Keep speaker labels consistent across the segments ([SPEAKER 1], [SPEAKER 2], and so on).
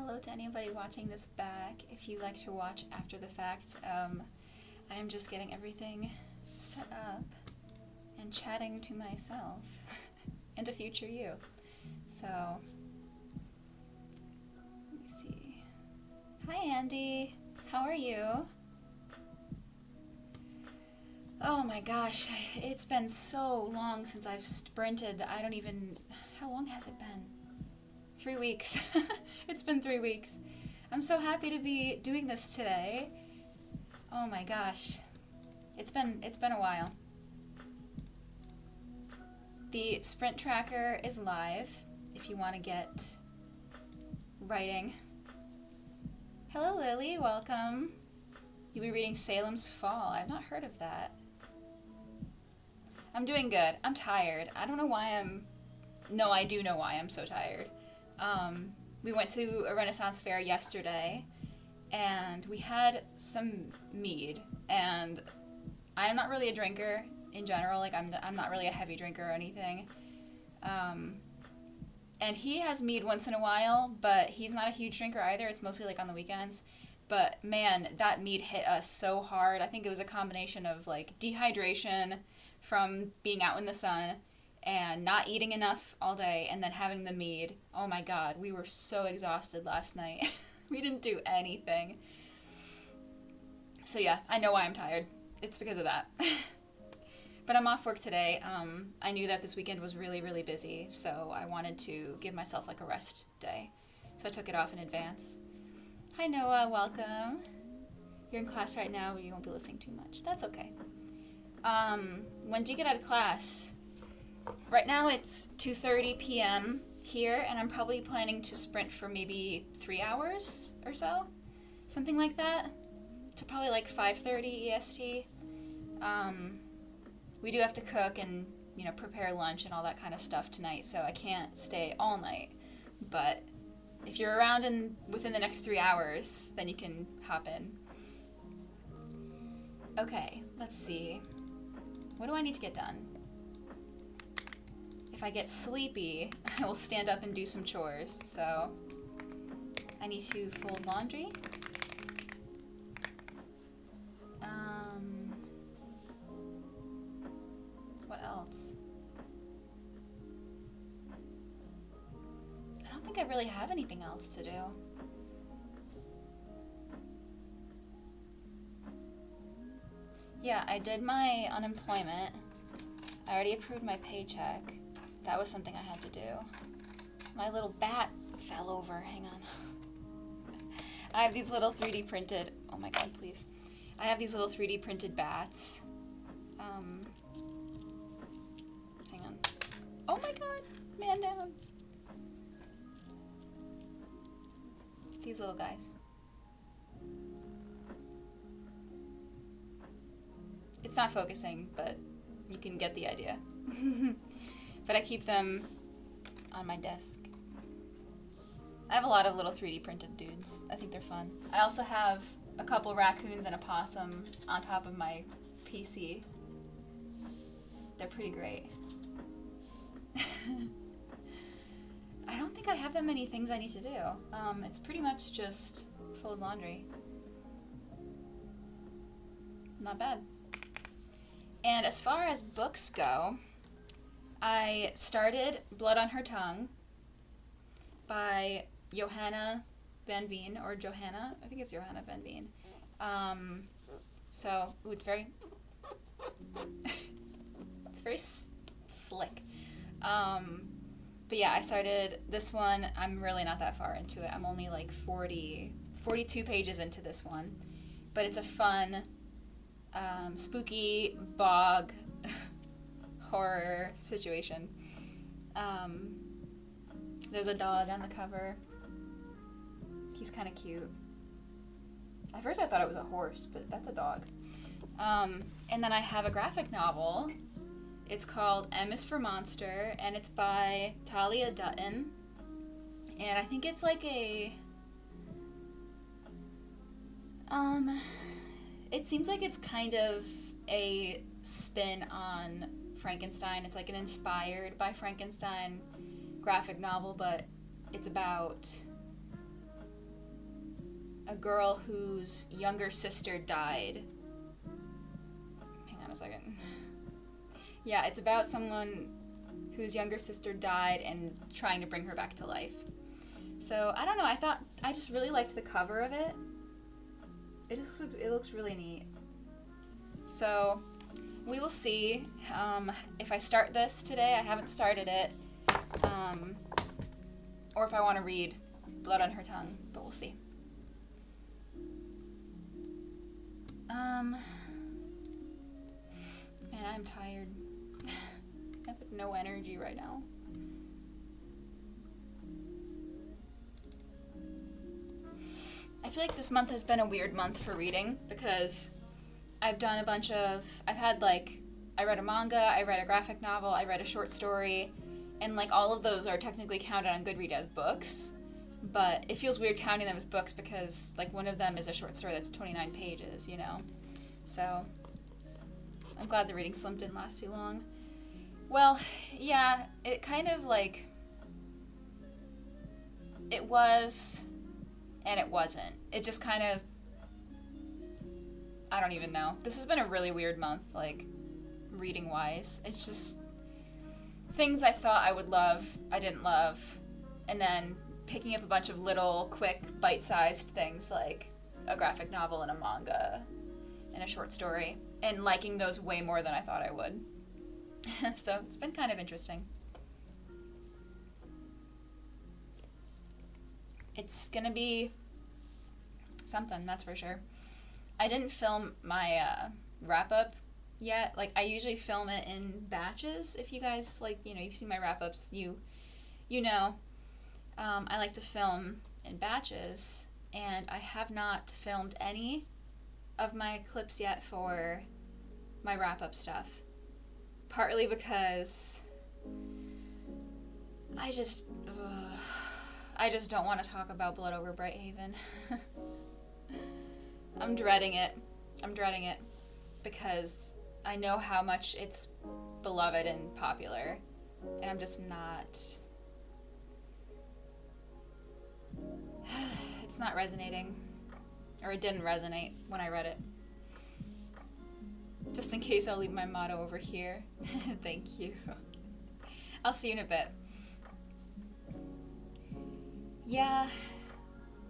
[SPEAKER 1] Hello to anybody watching this back. If you like to watch after the fact, I am just getting everything set up and chatting to myself and a future you. So, let me see. Hi Andy, how are you? Oh my gosh, it's been so long since I've sprinted. How long has it been? 3 weeks. It's been 3 weeks. I'm so happy to be doing this today. Oh my gosh. It's been a while. The sprint tracker is live if you want to get writing. Hello Lily, welcome. You'll be reading Salem's Fall. I've not heard of that. I'm doing good. I'm tired. I don't know why No, I do know why I'm so tired. We went to a Renaissance fair yesterday, and we had some mead, and I'm not really a drinker in general. Like, I'm not really a heavy drinker or anything. And he has mead once in a while, but he's not a huge drinker either. It's mostly like on the weekends. But man, that mead hit us so hard. I think it was a combination of like dehydration from being out in the sun and not eating enough all day, and then having the mead. Oh my god, we were so exhausted last night. We didn't do anything. So yeah, I know why I'm tired. It's because of that. But I'm off work today. I knew that this weekend was really, really busy, so I wanted to give myself like a rest day. So I took it off in advance. Hi Noah, welcome. You're in class right now, but you won't be listening too much. That's okay. When do you get out of class? Right now it's 2:30 p.m. here, and I'm probably planning to sprint for maybe 3 hours or so. Something like that. To probably like 5:30 EST. We do have to cook and, prepare lunch and all that kind of stuff tonight, so I can't stay all night. But if you're around within the next 3 hours, then you can hop in. Okay, let's see. What do I need to get done? If I get sleepy, I will stand up and do some chores. So I need to fold laundry. What else? I don't think I really have anything else to do. Yeah, I did my unemployment. I already approved my paycheck. That was something I had to do. My little bat fell over. Hang on. I have these little 3D printed... Oh my god, please. I have these little 3D printed bats. Hang on. Oh my god! Man down. These little guys. It's not focusing, but you can get the idea. But I keep them on my desk. I have a lot of little 3D printed dudes. I think they're fun. I also have a couple raccoons and a possum on top of my PC. They're pretty great. I don't think I have that many things I need to do. It's pretty much just fold laundry. Not bad. And as far as books go, I started Blood on Her Tongue by Johanna Van Veen, or Johanna, I think it's Johanna Van Veen. It's very, slick. But yeah, I started this one. I'm really not that far into it. I'm only like 42 pages into this one. But it's a fun, spooky bog horror situation. There's a dog on the cover. He's kind of cute. At first I thought it was a horse, but that's a dog. And then I have a graphic novel. It's called M is for Monster, and it's by Talia Dutton. And I think it's like it seems like it's kind of a spin on Frankenstein. It's like an inspired by Frankenstein graphic novel, but it's about a girl whose younger sister died. Hang on a second. Yeah, it's about someone whose younger sister died and trying to bring her back to life. So, I don't know, I just really liked the cover of it. It looks really neat. So, we will see if I start this today. I haven't started it. Or if I want to read Blood on Her Tongue, but we'll see. Man, I'm tired. I have no energy right now. I feel like this month has been a weird month for reading because I've read a manga, I read a graphic novel, I read a short story, and like all of those are technically counted on Goodreads as books, but it feels weird counting them as books because like one of them is a short story that's 29 pages, you know? So I'm glad the reading slump didn't last too long. Well, yeah, it kind of like, it was and it wasn't. It just kind of, I don't even know. This has been a really weird month, like, reading-wise. It's just things I thought I would love, I didn't love, and then picking up a bunch of little, quick, bite-sized things like a graphic novel and a manga and a short story, and liking those way more than I thought I would. So it's been kind of interesting. It's gonna be something, that's for sure. I didn't film my wrap-up yet. Like, I usually film it in batches. If you guys, like, you know, you've seen my wrap-ups, you know. I like to film in batches, and I have not filmed any of my clips yet for my wrap-up stuff. Partly because I just don't want to talk about Blood Over Brighthaven. I'm dreading it because I know how much it's beloved and popular, and I'm just not... It's not resonating, or it didn't resonate when I read it. Just in case, I'll leave my motto over here. Thank you. I'll see you in a bit. Yeah,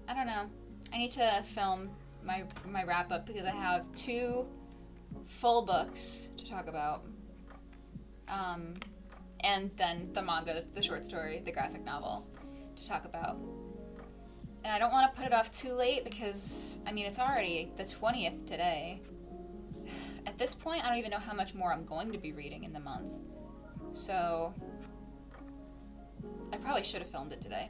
[SPEAKER 1] I don't know. I need to film my wrap-up because I have 2 full books to talk about. And then the manga, the short story, the graphic novel to talk about. And I don't want to put it off too late because, I mean, it's already the 20th today. At this point, I don't even know how much more I'm going to be reading in the month. So, I probably should have filmed it today.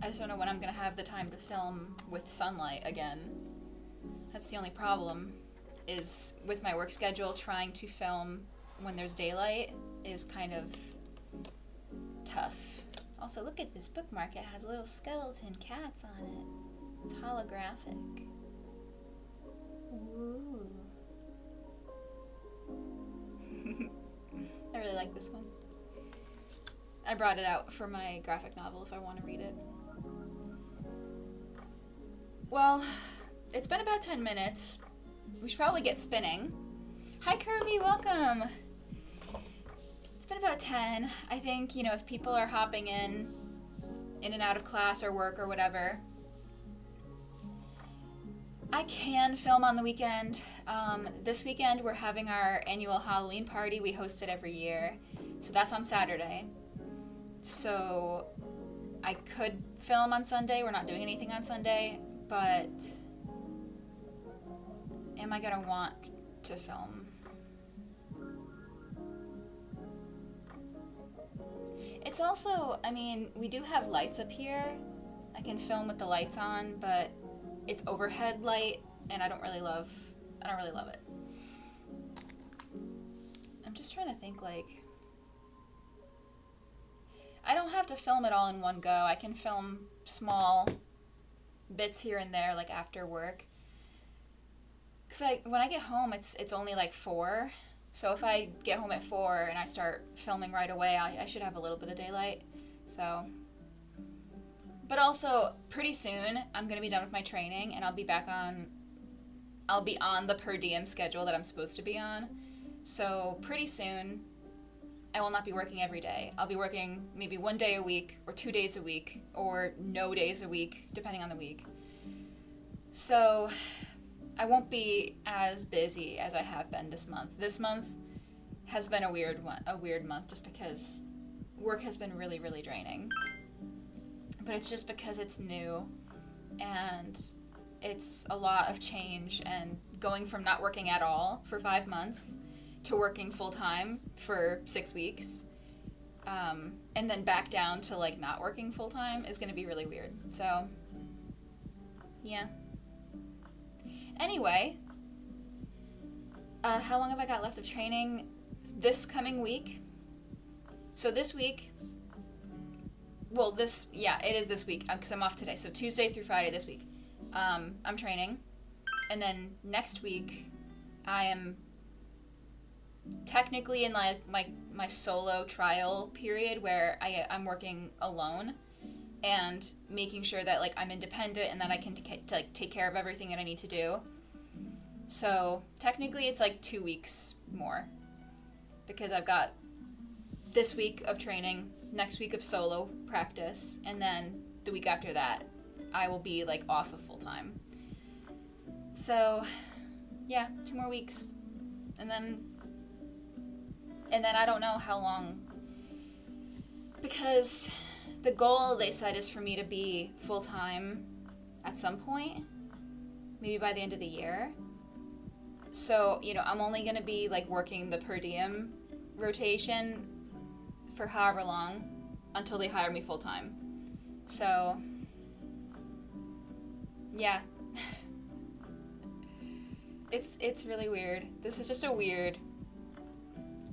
[SPEAKER 1] I just don't know when I'm going to have the time to film with sunlight again. That's the only problem, is with my work schedule, trying to film when there's daylight is kind of tough. Also, look at this bookmark. It has little skeleton cats on it. It's holographic. Ooh. I really like this one. I brought it out for my graphic novel if I want to read it. Well, it's been about 10 minutes. We should probably get spinning. Hi Kirby, welcome! It's been about 10. I think, you know, if people are hopping in and out of class or work or whatever, I can film on the weekend. This weekend we're having our annual Halloween party. We host it every year. So that's on Saturday. So I could film on Sunday. We're not doing anything on Sunday, but am I gonna want to film? It's also, I mean, we do have lights up here. I can film with the lights on, but it's overhead light, and I don't really love it. I'm just trying to think, like, I don't have to film it all in one go. I can film small bits here and there, like after work. Because when I get home, it's only like 4. So if I get home at 4 and I start filming right away, I should have a little bit of daylight. So But also, pretty soon, I'm going to be done with my training and I'll be on the per diem schedule that I'm supposed to be on. So, pretty soon, I will not be working every day. I'll be working maybe 1 day a week, or 2 days a week, or no days a week, depending on the week. So, I won't be as busy as I have been this month. This month has been a weird month just because work has been really, really draining. But it's just because it's new and it's a lot of change, and going from not working at all for 5 months to working full time for 6 weeks, and then back down to like not working full time is going to be really weird. So, yeah. Anyway, how long have I got left of training this coming week? So this week, well, it is this week because I'm off today. So Tuesday through Friday this week, I'm training. And then next week, I am technically in my solo trial period where I'm working alone and making sure that like I'm independent and that I can take care of everything that I need to do. So technically it's like 2 weeks more because I've got this week of training, next week of solo practice, and then the week after that I will be like off of full time. So yeah, 2 more weeks. And then I don't know how long, because the goal they said is for me to be full time at some point, maybe by the end of the year. So, I'm only going to be like working the per diem rotation for however long until they hire me full time. So, yeah. It's really weird. This is just a weird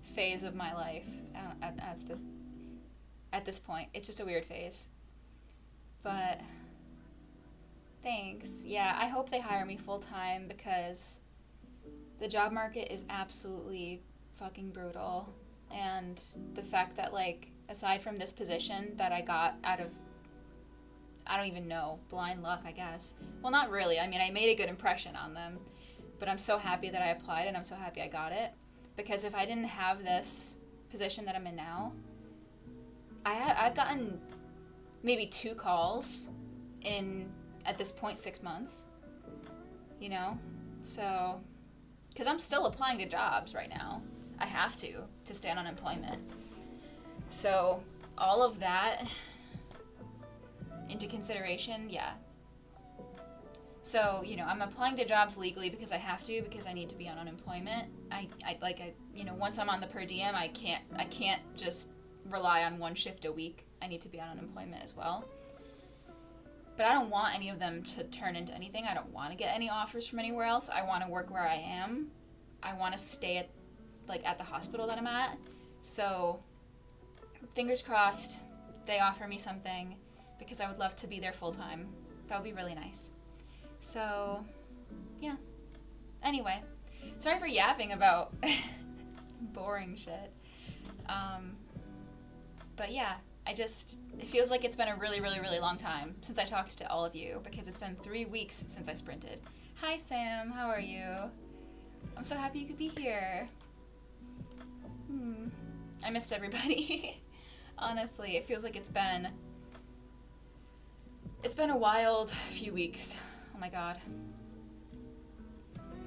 [SPEAKER 1] phase of my life at this point. It's just a weird phase. But thanks. Yeah, I hope they hire me full time because the job market is absolutely fucking brutal. And the fact that, like, aside from this position that I got out of, I don't even know, blind luck, I guess. Well, not really. I mean, I made a good impression on them. But I'm so happy that I applied and I'm so happy I got it. Because if I didn't have this position that I'm in now, I've gotten maybe 2 calls in, at this point, 6 months. So, because I'm still applying to jobs right now. I have to stay on unemployment. So, all of that into consideration, yeah. So, I'm applying to jobs legally because I have to, because I need to be on unemployment. Once I'm on the per diem, I can't just rely on 1 shift a week. I need to be on unemployment as well. But I don't want any of them to turn into anything. I don't want to get any offers from anywhere else. I want to work where I am. I want to stay at the hospital that I'm at. So, fingers crossed, they offer me something because I would love to be there full time. That would be really nice. So, yeah. Anyway, sorry for yapping about boring shit. But yeah, it feels like it's been a really, really, really long time since I talked to all of you because it's been 3 weeks since I sprinted. Hi, Sam. How are you? I'm so happy you could be here. I missed everybody. Honestly, it feels like it's been a wild few weeks. Oh my god.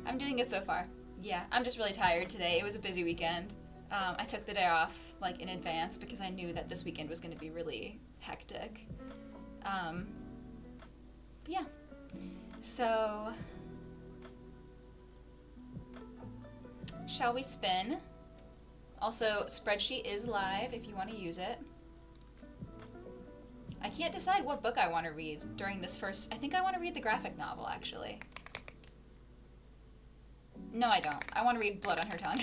[SPEAKER 1] I'm doing it so far. Yeah, I'm just really tired today. It was a busy weekend. I took the day off in advance because I knew that this weekend was going to be really hectic. Yeah. So, shall we spin? Also, spreadsheet is live if you want to use it. I can't decide what book I want to read during this first. I think I want to read the graphic novel, actually. No, I don't. I want to read Blood on Her Tongue.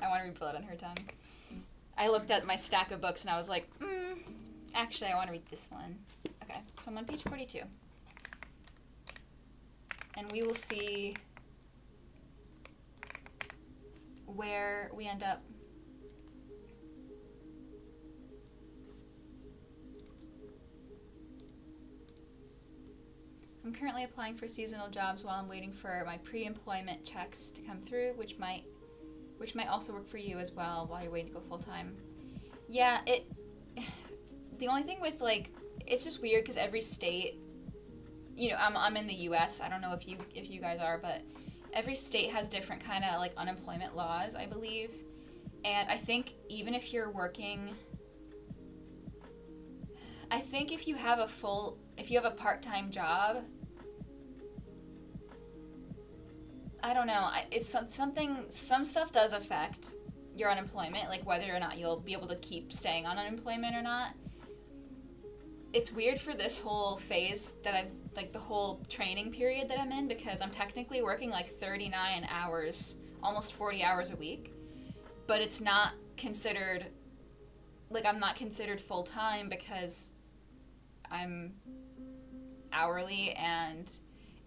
[SPEAKER 1] I want to read Blood on Her Tongue. I looked at my stack of books and I was like, actually, I want to read this one. Okay, so I'm on page 42. And we will see where we end up. I'm currently applying for seasonal jobs while I'm waiting for my pre-employment checks to come through, which might also work for you as well while you're waiting to go full-time. Yeah, the only thing with, like, it's just weird because every state, you know, I'm in the US. I don't know if you guys are, but every state has different kind of like unemployment laws, I believe. And I think even if you're working, I think if you have a part-time job, I don't know, some stuff does affect your unemployment, like whether or not you'll be able to keep staying on unemployment or not. It's weird for this whole phase that the whole training period that I'm in, because I'm technically working like 39 hours, almost 40 hours a week, but it's not considered, like, I'm not considered full-time because I'm hourly and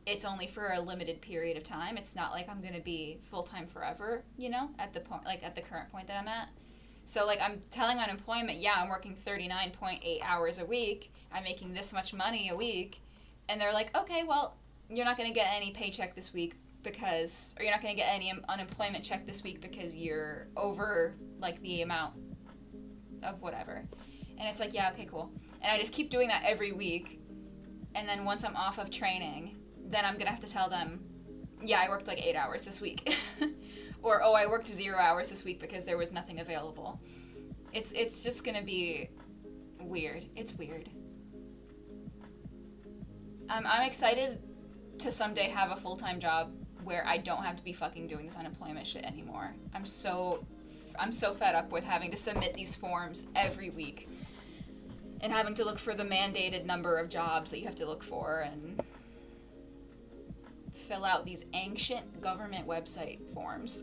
[SPEAKER 1] it's only for a limited period of time. It's not like I'm going to be full-time forever, you know, at the current point that I'm at. So, like, I'm telling unemployment, yeah, I'm working 39.8 hours a week. I'm making this much money a week. And they're like, okay, well, you're not going to get any paycheck this week or you're not going to get any unemployment check this week because you're over, like, the amount of whatever. And it's like, yeah, okay, cool. And I just keep doing that every week. And then once I'm off of training, then I'm going to have to tell them, yeah, I worked like 8 hours this week. Or, oh, I worked 0 hours this week because there was nothing available. It's just going to be weird. It's weird. I'm excited to someday have a full-time job where I don't have to be fucking doing this unemployment shit anymore. I'm so fed up with having to submit these forms every week and having to look for the mandated number of jobs that you have to look for and fill out these ancient government website forms.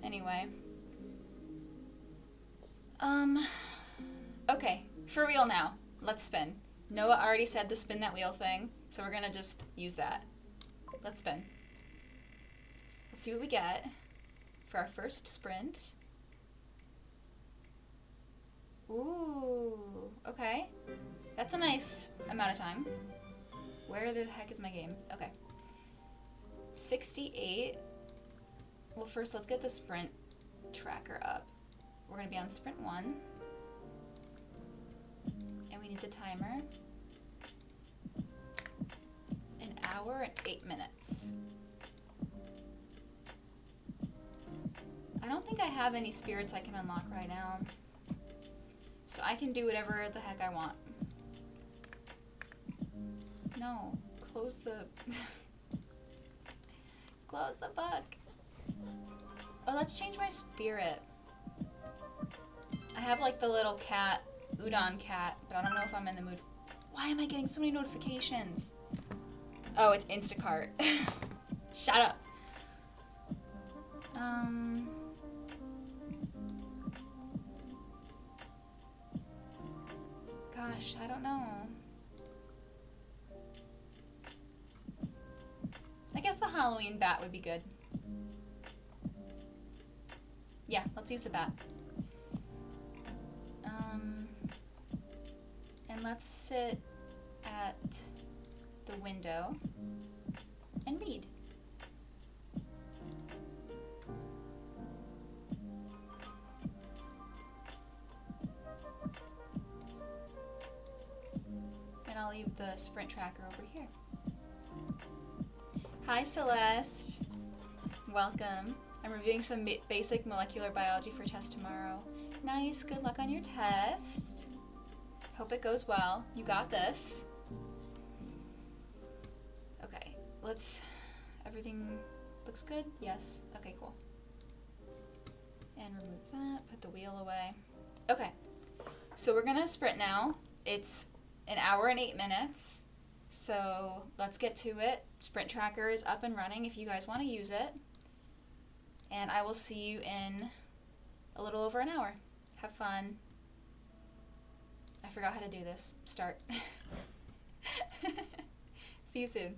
[SPEAKER 1] Anyway. Okay, for real now. Let's spin. Noah already said the spin that wheel thing, so we're gonna just use that. Let's spin. Let's see what we get for our first sprint. Ooh, okay. That's a nice amount of time. Where the heck is my game? Okay. 68. Well, first let's get the sprint tracker up. We're gonna be on sprint 1. And we need the timer. An hour and 8 minutes. I don't think I have any spirits I can unlock right now. So I can do whatever the heck I want. No, close the... close the book. Oh, let's change my spirit. I have like the little cat, Udon cat, but I don't know if I'm in the mood. Why am I getting so many notifications? Oh, it's Instacart. Shut up. Gosh, I don't know. I guess the Halloween bat would be good. Yeah, let's use the bat. And let's sit at the window and read. And I'll leave the sprint tracker over here. Hi, Celeste. Welcome. I'm reviewing some basic molecular biology for test tomorrow. Nice. Good luck on your test. Hope it goes well. You got this. Okay, everything looks good? Yes. Okay, cool. And remove that, put the wheel away. Okay, so we're gonna sprint now. It's an hour and 8 minutes. So let's get to it. Sprint tracker is up and running if you guys want to use it. And I will see you in a little over an hour. Have fun. I forgot how to do this. Start. See you soon.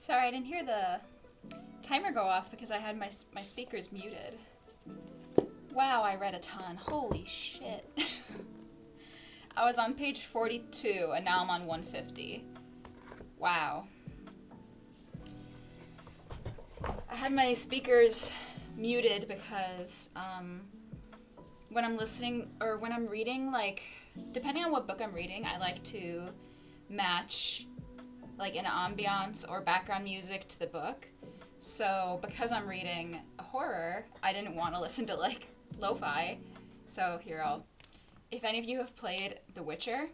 [SPEAKER 1] Sorry, I didn't hear the timer go off because I had my speakers muted. Wow, I read a ton. Holy shit. I was on page 42 and now I'm on 150. Wow. I had my speakers muted because when I'm listening or when I'm reading, like, depending on what book I'm reading, I like to match like an ambiance or background music to the book. So because I'm reading a horror, I didn't want to listen to like lo-fi. So here if any of you have played The Witcher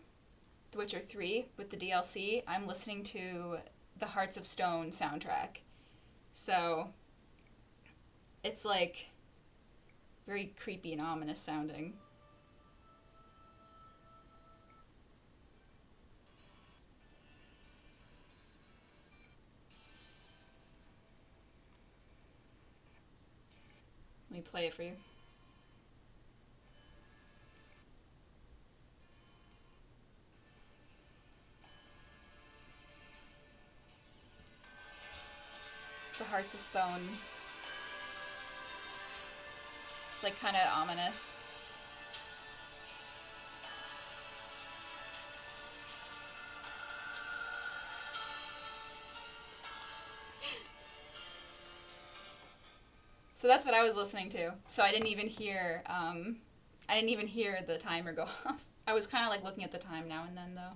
[SPEAKER 1] 3 with the DLC, I'm listening to the Hearts of Stone soundtrack. So it's like very creepy and ominous sounding. play it for you. The Hearts of Stone. It's like kind of ominous. So that's what I was listening to. So I didn't even hear the timer go off. I was kind of like looking at the time now and then though.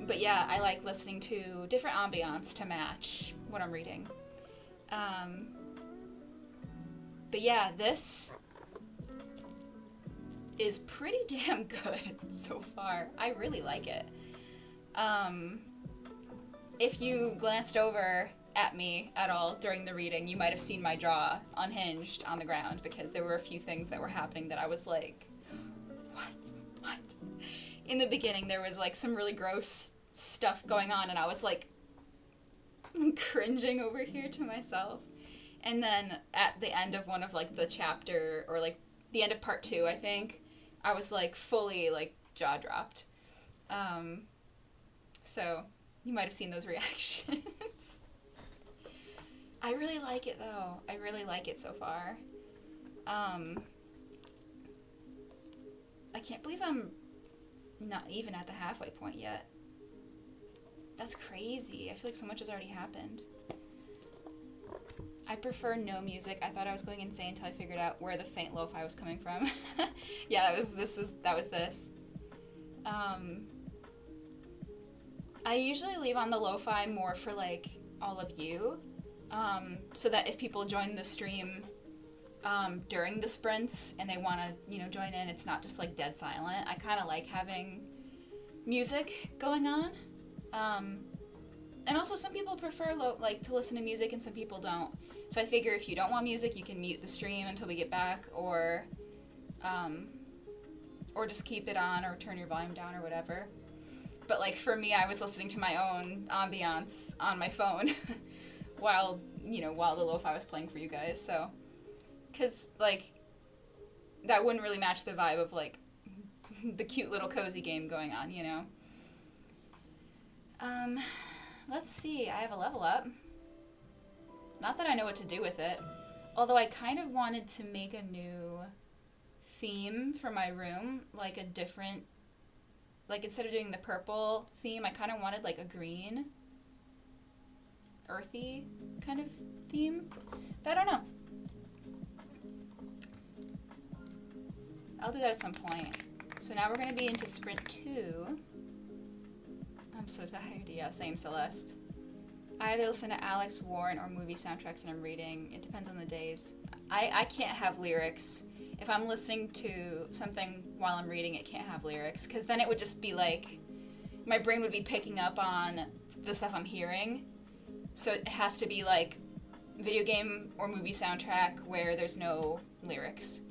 [SPEAKER 1] But yeah, I like listening to different ambiance to match what I'm reading. But yeah, this is pretty damn good so far. I really like it. If you glanced over at me at all during the reading, you might have seen my jaw unhinged on the ground because there were a few things that were happening that I was like, what? In the beginning, there was like some really gross stuff going on, and I was like cringing over here to myself. And then at the end of one of like the chapter, or like the end of part 2, I think, I was like fully like jaw dropped. So you might have seen those reactions. I really like it though. I really like it so far. I can't believe I'm not even at the halfway point yet. That's crazy. I feel like so much has already happened. I prefer no music. I thought I was going insane until I figured out where the faint lo-fi was coming from. Yeah, that was this. I usually leave on the lo-fi more for like all of you, so that if people join the stream during the sprints and they want to, join in, it's not just like dead silent. I kind of like having music going on. And also some people prefer to listen to music and some people don't. So I figure if you don't want music, you can mute the stream until we get back, or just keep it on or turn your volume down or whatever. But like for me, I was listening to my own ambiance on my phone while the lo-fi was playing for you guys. So, cause like that wouldn't really match the vibe of like the cute little cozy game going on, Let's see, I have a level up. Not that I know what to do with it. Although I kind of wanted to make a new theme for my room, like a different, like instead of doing the purple theme, I kind of wanted like a green, earthy kind of theme. But I don't know. I'll do that at some point. So now we're going to be into sprint 2. I'm so tired. Yeah, same, Celeste. I either listen to Alex Warren or movie soundtracks when I'm reading. It depends on the days. I can't have lyrics. If I'm listening to something while I'm reading, it can't have lyrics, because then it would just be like, my brain would be picking up on the stuff I'm hearing. So it has to be like video game or movie soundtrack where there's no lyrics.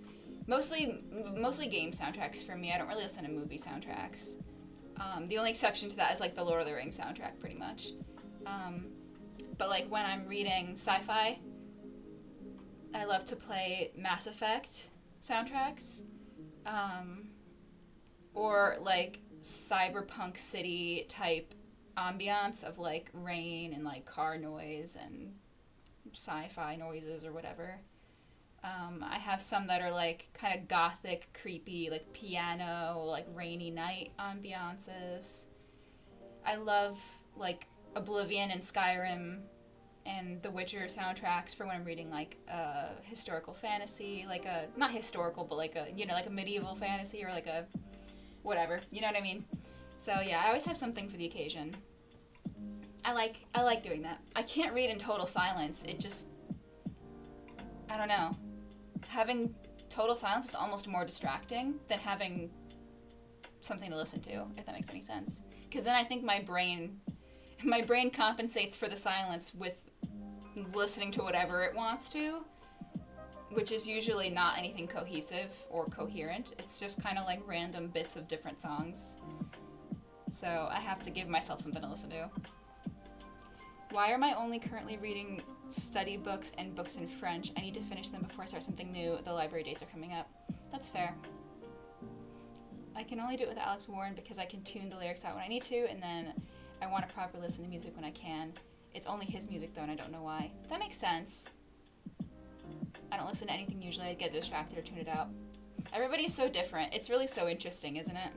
[SPEAKER 1] Mostly game soundtracks for me. I don't really listen to movie soundtracks. The only exception to that is like the Lord of the Rings soundtrack, pretty much. But like when I'm reading sci-fi, I love to play Mass Effect soundtracks, or like cyberpunk city type ambiance of like rain and like car noise and sci-fi noises or whatever. I have some that are like kind of gothic, creepy, like piano, like rainy night ambiances. I love like Oblivion and Skyrim and The Witcher soundtracks for when I'm reading like historical fantasy, like a, not historical, but like a, like a medieval fantasy or like a whatever, you know what I mean? So yeah, I always have something for the occasion. I like doing that. I can't read in total silence. It just, I don't know. Having total silence is almost more distracting than having something to listen to, if that makes any sense. Because then I think my brain compensates for the silence with listening to whatever it wants to, which is usually not anything cohesive or coherent. It's just kind of like random bits of different songs. So I have to give myself something to listen to. Why am I only currently reading study books and books in French. I need to finish them before I start something new. The library dates are coming up. That's fair. I can only do it with Alex Warren because I can tune the lyrics out when I need to, and then I want to properly listen to music when I can. It's only his music though, and I don't know why. That makes sense. I don't listen to anything usually. I get distracted or tune it out. Everybody's so different. It's really so interesting, isn't it?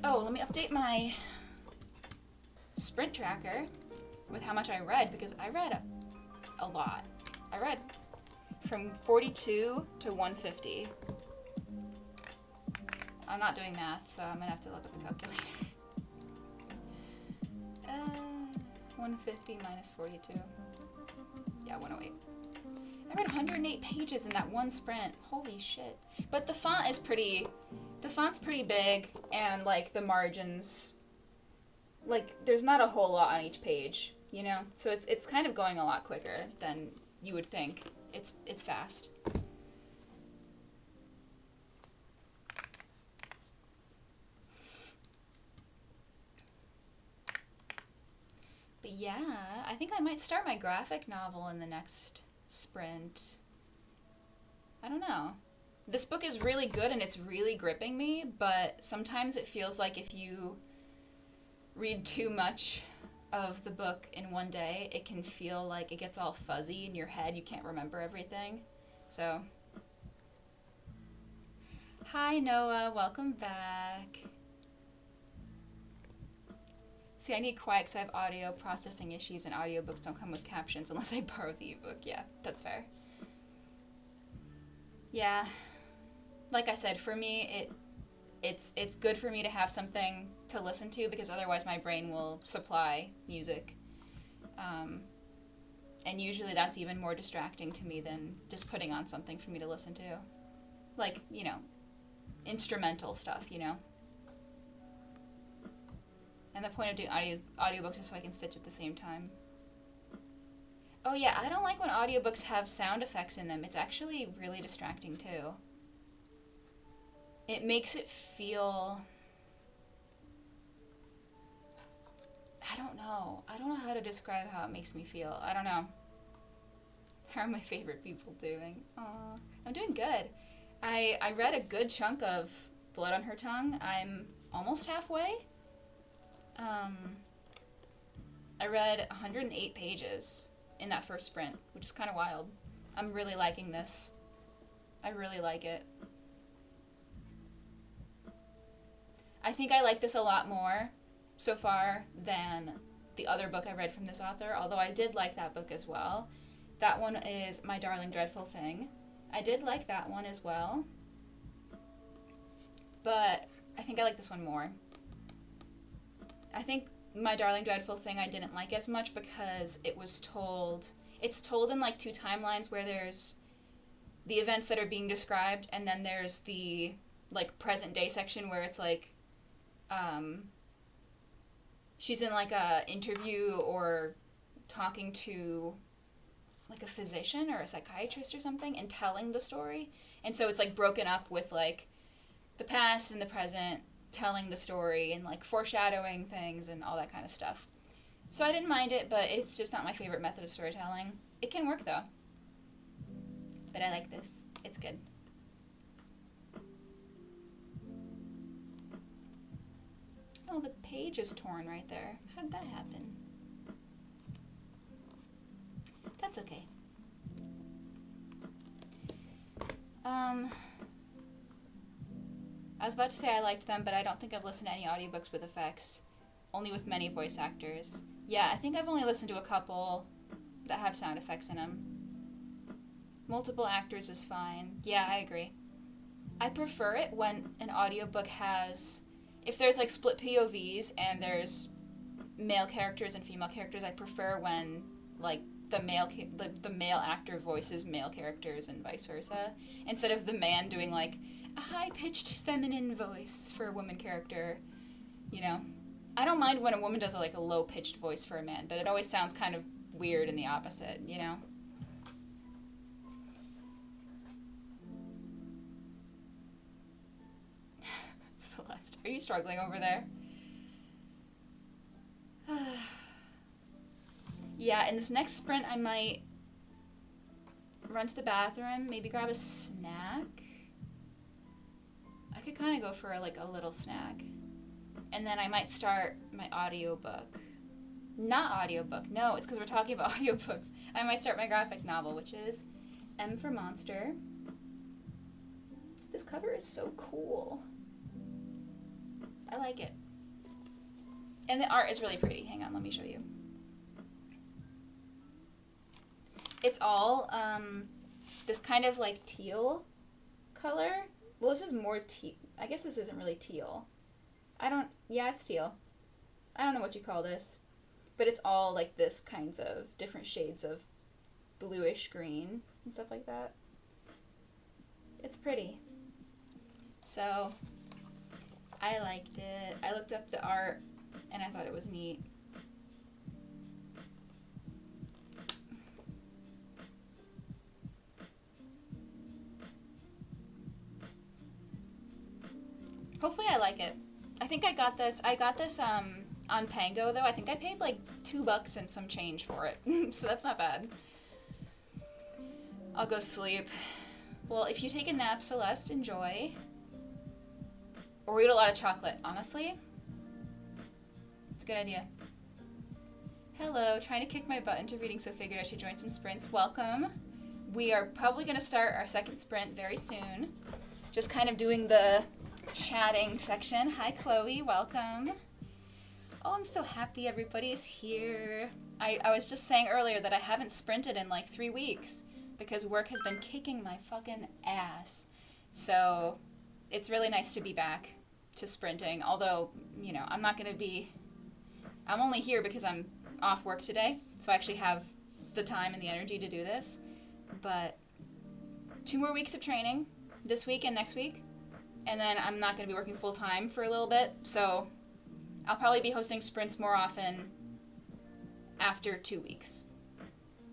[SPEAKER 1] Oh, let me update my sprint tracker with how much I read, because I read a lot. I read from 42 to 150. I'm not doing math, so I'm gonna have to look up the calculator. 150 minus 42. Yeah, 108. I read 108 pages in that one sprint. Holy shit. But the font's pretty big, and like the margins, like there's not a whole lot on each page, you know? So it's kind of going a lot quicker than you would think. It's fast. But yeah, I think I might start my graphic novel in the next sprint. I don't know. This book is really good and it's really gripping me, but sometimes it feels like if you read too much of the book in one day, it can feel like it gets all fuzzy in your head. You can't remember everything. So, hi Noah, welcome back. See, I need quiet because I have audio processing issues and audiobooks don't come with captions unless I borrow the ebook. Yeah, that's fair. Yeah, like I said, for me, it's good for me to have something to listen to because otherwise my brain will supply music. And usually that's even more distracting to me than just putting on something for me to listen to. Like, you know, instrumental stuff, you know? And the point of doing audiobooks is so I can stitch at the same time. Oh yeah, I don't like when audiobooks have sound effects in them. It's actually really distracting too. It makes it feel... I don't know how to describe how it makes me feel. I don't know. How are my favorite people doing? Aw, I'm doing good. I read a good chunk of Blood on Her Tongue. I'm almost halfway. I read 108 pages in that first sprint, which is kind of wild. I'm really liking this. I really like it. I think I like this a lot more so far than the other book I read from this author, although I did like that book as well. That one is My Darling Dreadful Thing. I did like that one as well, but I think I like this one more. I think My Darling Dreadful Thing I didn't like as much because it's told in like two timelines where there's the events that are being described and then there's the like present day section where it's like she's in like a interview or talking to like a physician or a psychiatrist or something and telling the story. And so it's like broken up with like the past and the present, telling the story and like foreshadowing things and all that kind of stuff. So I didn't mind it, but it's just not my favorite method of storytelling. It can work though. But I like this. It's good. Oh, the page is torn right there. How did that happen? That's okay. I was about to say I liked them, but I don't think I've listened to any audiobooks with effects. Only with many voice actors. Yeah, I think I've only listened to a couple that have sound effects in them. Multiple actors is fine. Yeah, I agree. I prefer it when an audiobook has... If there's like split POVs and there's male characters and female characters, I prefer when like the male actor voices male characters and vice versa, instead of the man doing like a high-pitched feminine voice for a woman character, you know. I don't mind when a woman does like a low-pitched voice for a man, but it always sounds kind of weird in the opposite, you know. Celeste, are you struggling over there? Yeah, in this next sprint, I might run to the bathroom, maybe grab a snack. I could kind of go for like a little snack. And then I might start my audiobook. Not audiobook, no, it's because we're talking about audiobooks. I might start my graphic novel, which is M for Monster. This cover is so cool. I like it. And the art is really pretty. Hang on, let me show you. It's all this kind of like teal color. Well, this is more teal. I guess this isn't really teal. Yeah, it's teal. I don't know what you call this. But it's all like this kinds of different shades of bluish green and stuff like that. It's pretty. So, I liked it. I looked up the art and I thought it was neat. Hopefully I like it. I think I got this on Pango though. I think I paid like $2 and some change for it. So that's not bad. I'll go sleep. Well, if you take a nap, Celeste, enjoy. Or eat a lot of chocolate, honestly. It's a good idea. Hello, trying to kick my butt into reading, so figured I should join some sprints. Welcome. We are probably going to start our second sprint very soon. Just kind of doing the chatting section. Hi, Chloe. Welcome. Oh, I'm so happy everybody's here. I was just saying earlier that I haven't sprinted in like 3 weeks because work has been kicking my fucking ass. So it's really nice to be back to sprinting. Although, you know, I'm only here because I'm off work today. So I actually have the time and the energy to do this. But 2 more weeks of training this week and next week. And then I'm not going to be working full time for a little bit. So I'll probably be hosting sprints more often after 2 weeks.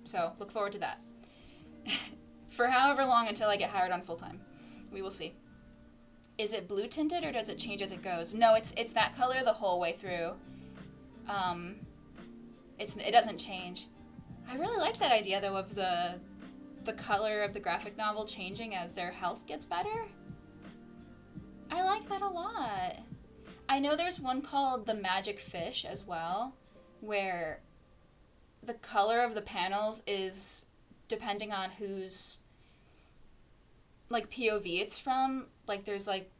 [SPEAKER 1] So look forward to that. For however long until I get hired on full time. We will see. Is it blue tinted or does it change as it goes? No, it's that color the whole way through. It doesn't change. I really like that idea though of the color of the graphic novel changing as their health gets better. I like that a lot. I know there's one called The Magic Fish as well, where the color of the panels is depending on whose like POV it's from. Like there's like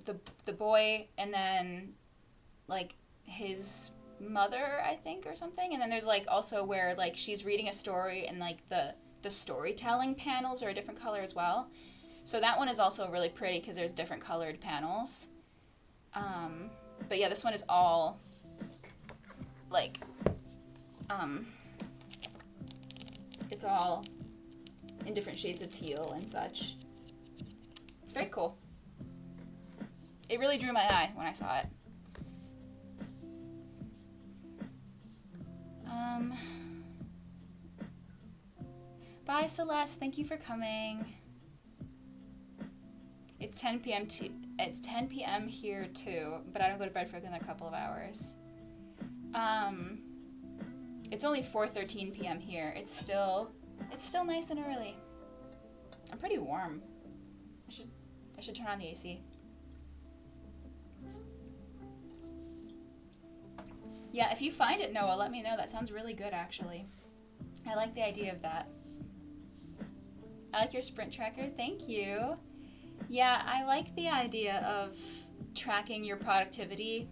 [SPEAKER 1] the boy and then like his mother, I think, or something. And then there's like also where like she's reading a story and like the storytelling panels are a different color as well. So that one is also really pretty because there's different colored panels. But yeah, this one is all like, it's all in different shades of teal and such. It's very cool. It really drew my eye when I saw it. Bye, Celeste. Thank you for coming. It's 10 p.m. here too, but I don't go to bed for another couple of hours. It's only 4:13 p.m. here. It's still nice and early. I'm pretty warm. I should turn on the AC. Yeah, if you find it, Noah, let me know. That sounds really good, actually. I like the idea of that. I like your sprint tracker. Thank you. Yeah, I like the idea of tracking your productivity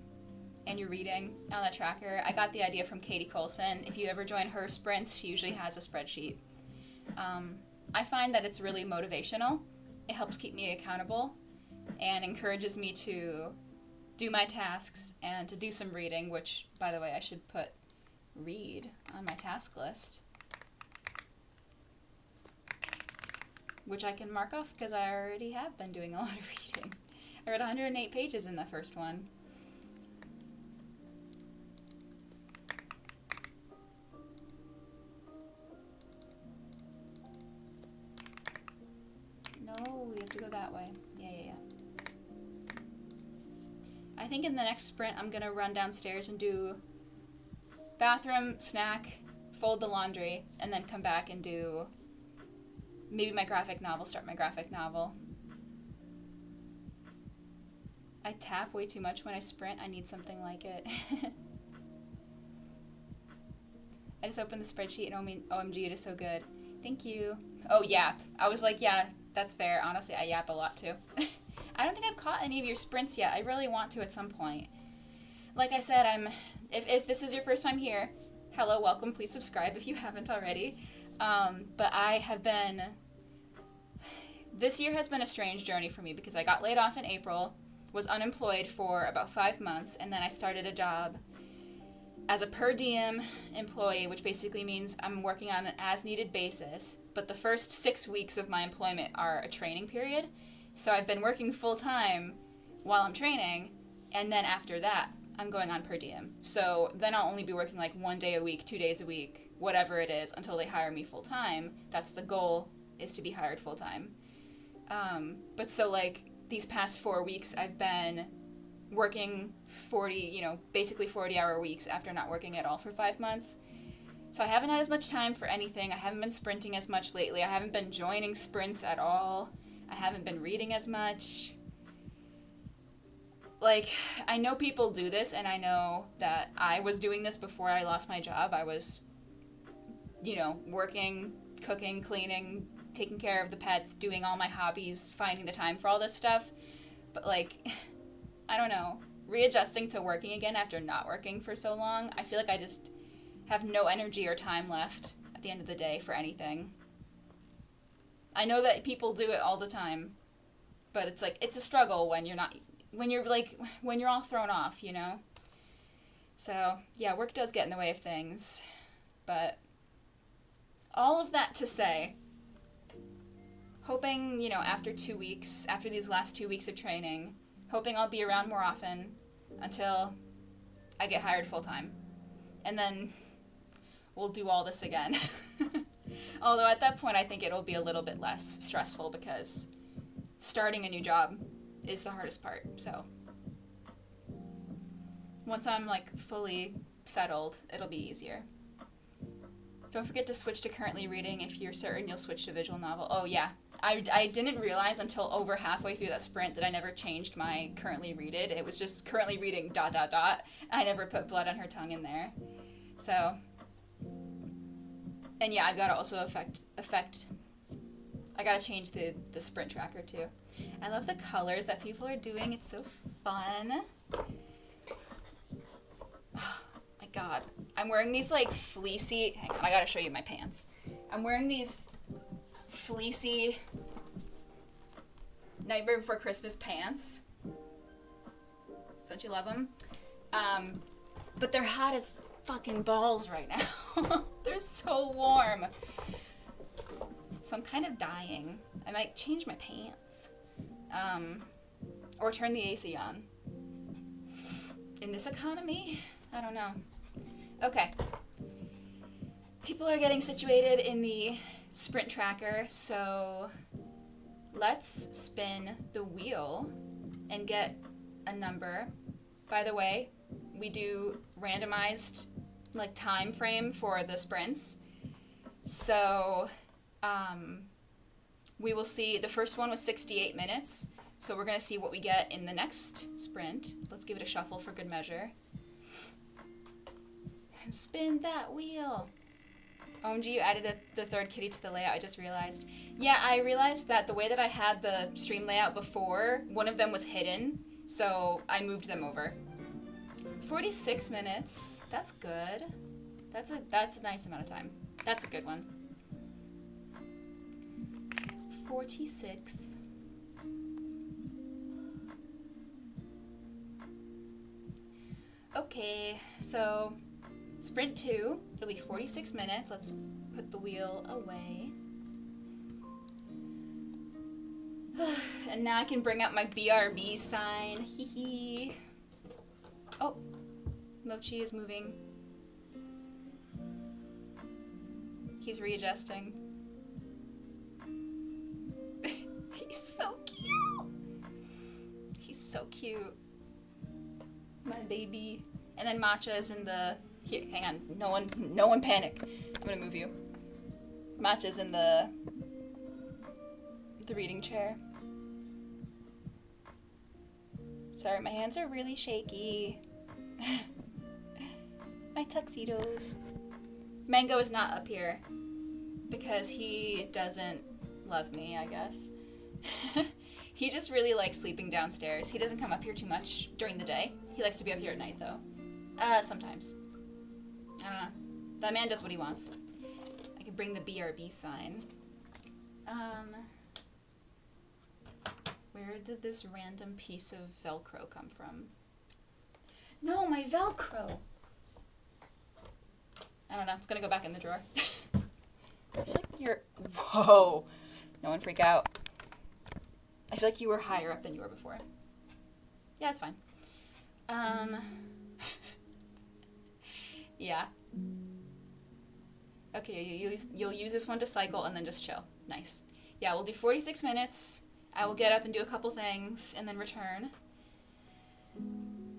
[SPEAKER 1] and your reading on a tracker. I got the idea from Katie Colson. If you ever join her sprints, she usually has a spreadsheet. I find that it's really motivational. It helps keep me accountable and encourages me to do my tasks and to do some reading, which, by the way, I should put read on my task list, which I can mark off because I already have been doing a lot of reading. I read 108 pages in the first one. No, we have to go that way. Yeah. I think in the next sprint I'm going to run downstairs and do bathroom, snack, fold the laundry, and then come back and do maybe my graphic novel, start my graphic novel. I tap way too much when I sprint. I need something like it. I just opened the spreadsheet and OMG, it is so good. Thank you. Oh, yap. I was like, yeah, that's fair. Honestly, I yap a lot too. I don't think I've caught any of your sprints yet. I really want to at some point. Like I said, if this is your first time here, hello, welcome. Please subscribe if you haven't already. But this year has been a strange journey for me because I got laid off in April, was unemployed for about 5 months, and then I started a job as a per diem employee, which basically means I'm working on an as-needed basis, but the first 6 weeks of my employment are a training period. So I've been working full-time while I'm training, and then after that, I'm going on per diem. So then I'll only be working like 1 day a week, 2 days a week, whatever it is, until they hire me full-time. That's the goal, is to be hired full-time. But so like these past 4 weeks, I've been working basically 40-hour weeks after not working at all for 5 months. So I haven't had as much time for anything. I haven't been sprinting as much lately. I haven't been joining sprints at all. I haven't been reading as much. Like, I know people do this, and I know that I was doing this before I lost my job. I was, working, cooking, cleaning, taking care of the pets, doing all my hobbies, finding the time for all this stuff. But, like, I don't know, readjusting to working again after not working for so long, I feel like I just have no energy or time left at the end of the day for anything. I know that people do it all the time, but it's like, it's a struggle when you're all thrown off, So, yeah, work does get in the way of things, but all of that to say, hoping, after these last 2 weeks of training, hoping I'll be around more often until I get hired full-time. And then we'll do all this again. Although at that point, I think it'll be a little bit less stressful because starting a new job is the hardest part. So once I'm like fully settled, it'll be easier. Don't forget to switch to currently reading if you're certain you'll switch to visual novel. Oh yeah. I didn't realize until over halfway through that sprint that I never changed my currently readed. It was just currently reading ... I never put blood on her tongue in there. So, and yeah, I've got to also I got to change the sprint tracker too. I love the colors that people are doing. It's so fun. Oh my God. I'm wearing these like fleecy, hang on, I got to show you my pants. I'm wearing these fleecy Nightmare Before Christmas pants. Don't you love them? But they're hot as fucking balls right now. They're so warm. So I'm kind of dying. I might change my pants. Or turn the AC on. In this economy? I don't know. Okay. People are getting situated in the sprint tracker, so let's spin the wheel and get a number. By the way, we do randomized like time frame for the sprints. So we will see, the first one was 68 minutes, so we're going to see what we get in the next sprint. Let's give it a shuffle for good measure. Spin that wheel. OMG, you added the third kitty to the layout, I just realized. Yeah, I realized that the way that I had the stream layout before, one of them was hidden, so I moved them over. 46 minutes, that's good. That's a nice amount of time. That's a good one. 46. Okay, so sprint 2, it'll be 46 minutes. Let's put the wheel away. And now I can bring out my BRB sign. Hee hee. Oh, Mochi is moving. He's readjusting. He's so cute. He's so cute. My baby. And then Matcha is in the Here, hang on. No one panic. I'm gonna move you. Matches in the reading chair. Sorry, my hands are really shaky. My tuxedos. Mango is not up here because he doesn't love me, I guess. He just really likes sleeping downstairs. He doesn't come up here too much during the day. He likes to be up here at night, though. Sometimes. I don't know. That man does what he wants. I can bring the BRB sign. Where did this random piece of Velcro come from? No, my Velcro! I don't know. It's gonna go back in the drawer. I feel like you're... Whoa! No one freak out. I feel like you were higher up than you were before. Yeah, it's fine. Yeah. Okay, you'll use this one to cycle and then just chill. Nice. Yeah, we'll do 46 minutes. I will get up and do a couple things and then return.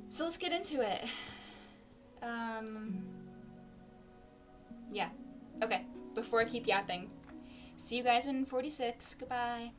[SPEAKER 1] So let's get into it. Yeah. Okay. Before I keep yapping. See you guys in 46. Goodbye.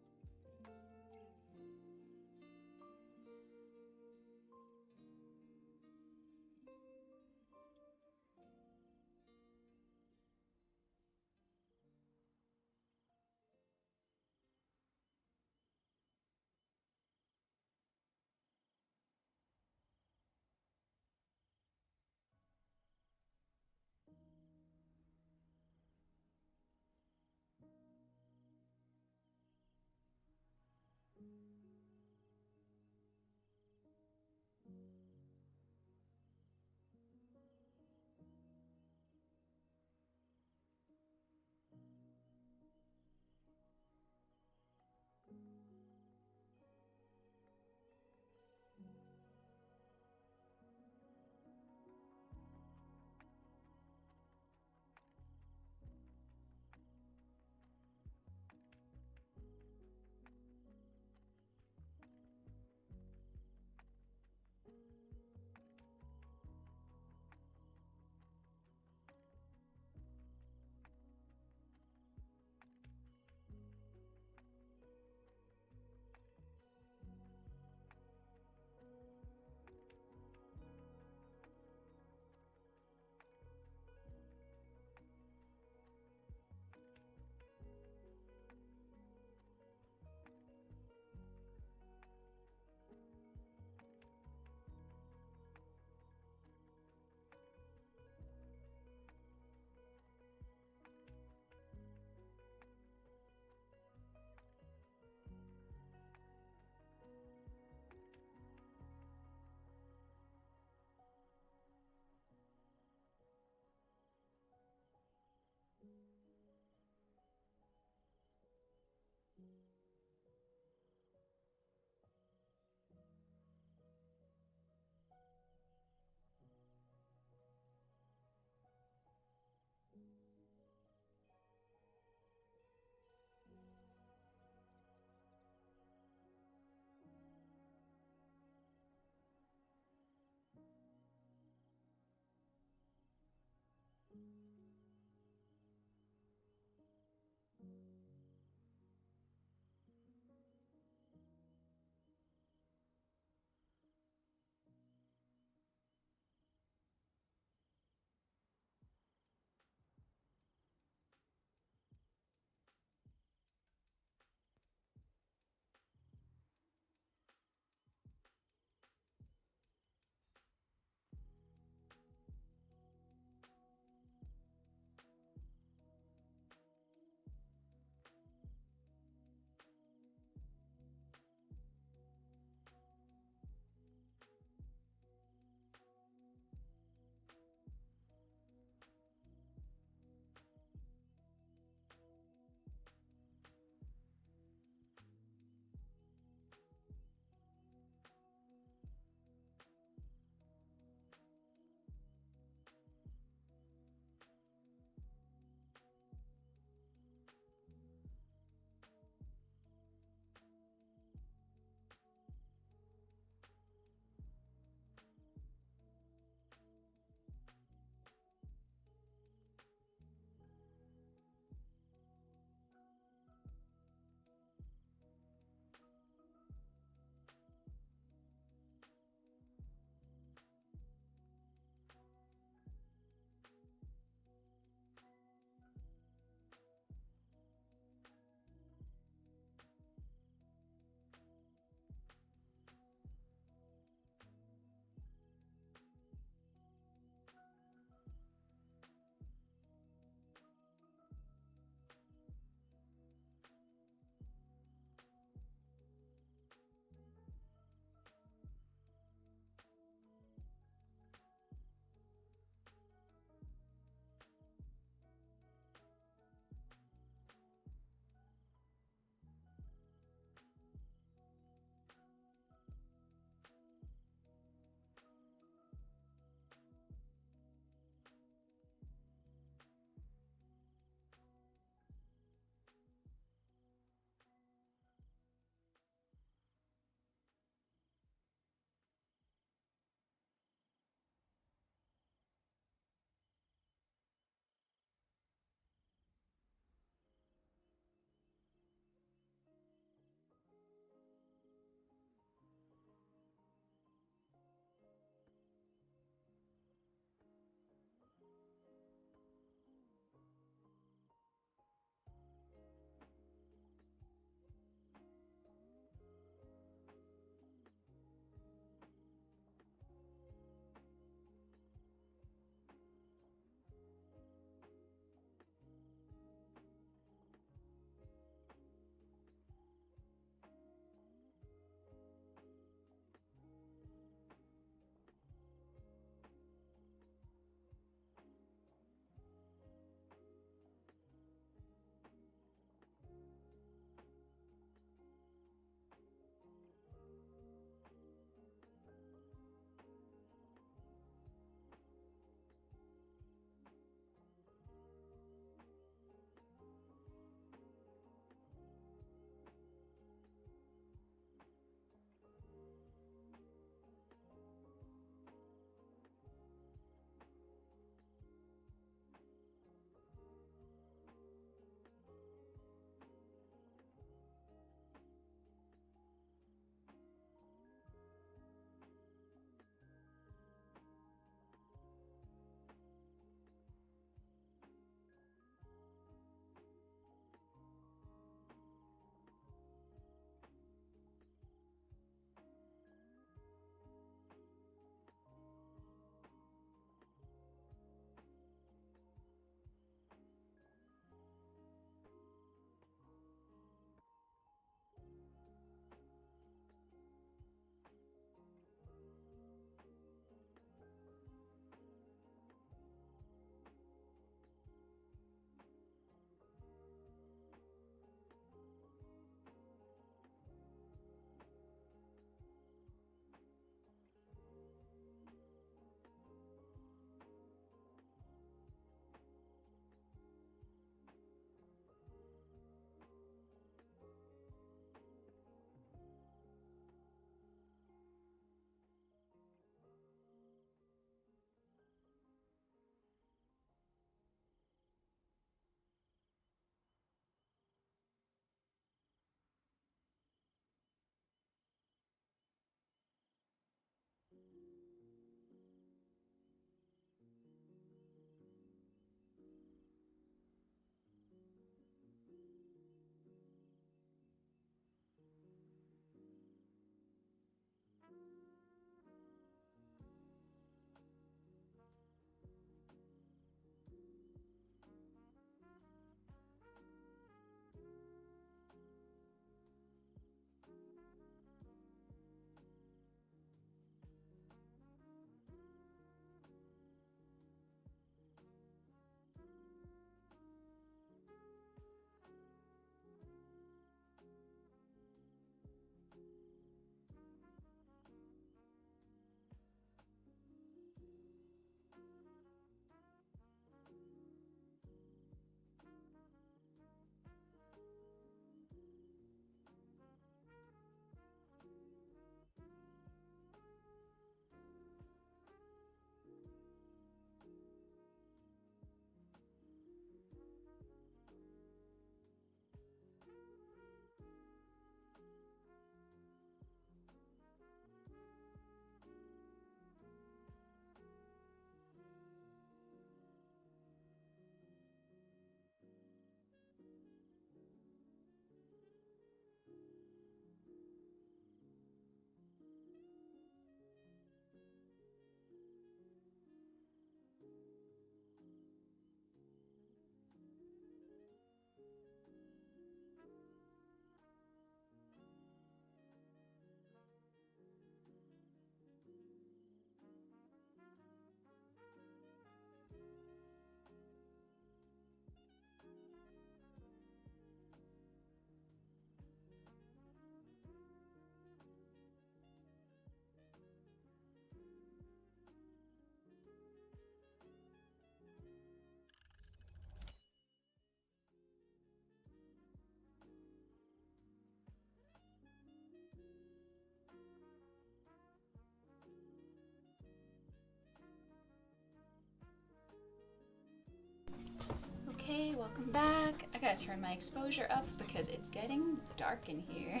[SPEAKER 1] welcome back. I gotta turn my exposure up because it's getting dark in here.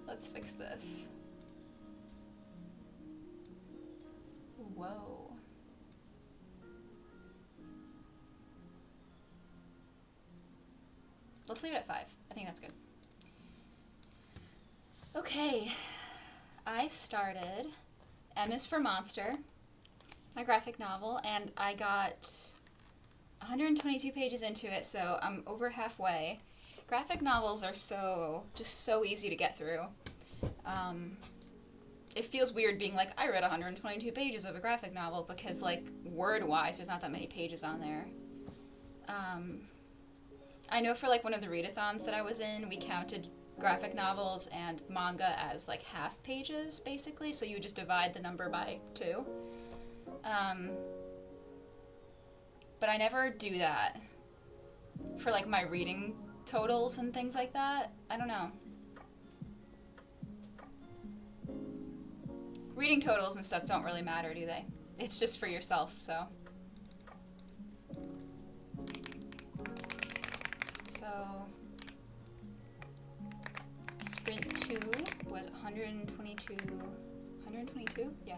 [SPEAKER 1] Let's fix this. Whoa. Let's leave it at 5. I think that's good. Okay. I started M is for Monster, my graphic novel, and I got 122 pages into it, so I'm over halfway. Graphic novels are just so easy to get through. It feels weird being like, I read 122 pages of a graphic novel, because like word-wise there's not that many pages on there. I know for like one of the readathons that I was in, we counted graphic novels and manga as like half pages basically, so you would just divide the number by 2. But I never do that for like my reading totals and things like that. I don't know. Reading totals and stuff don't really matter, do they? It's just for yourself, so. So, sprint 2 was 122, 122? Yeah.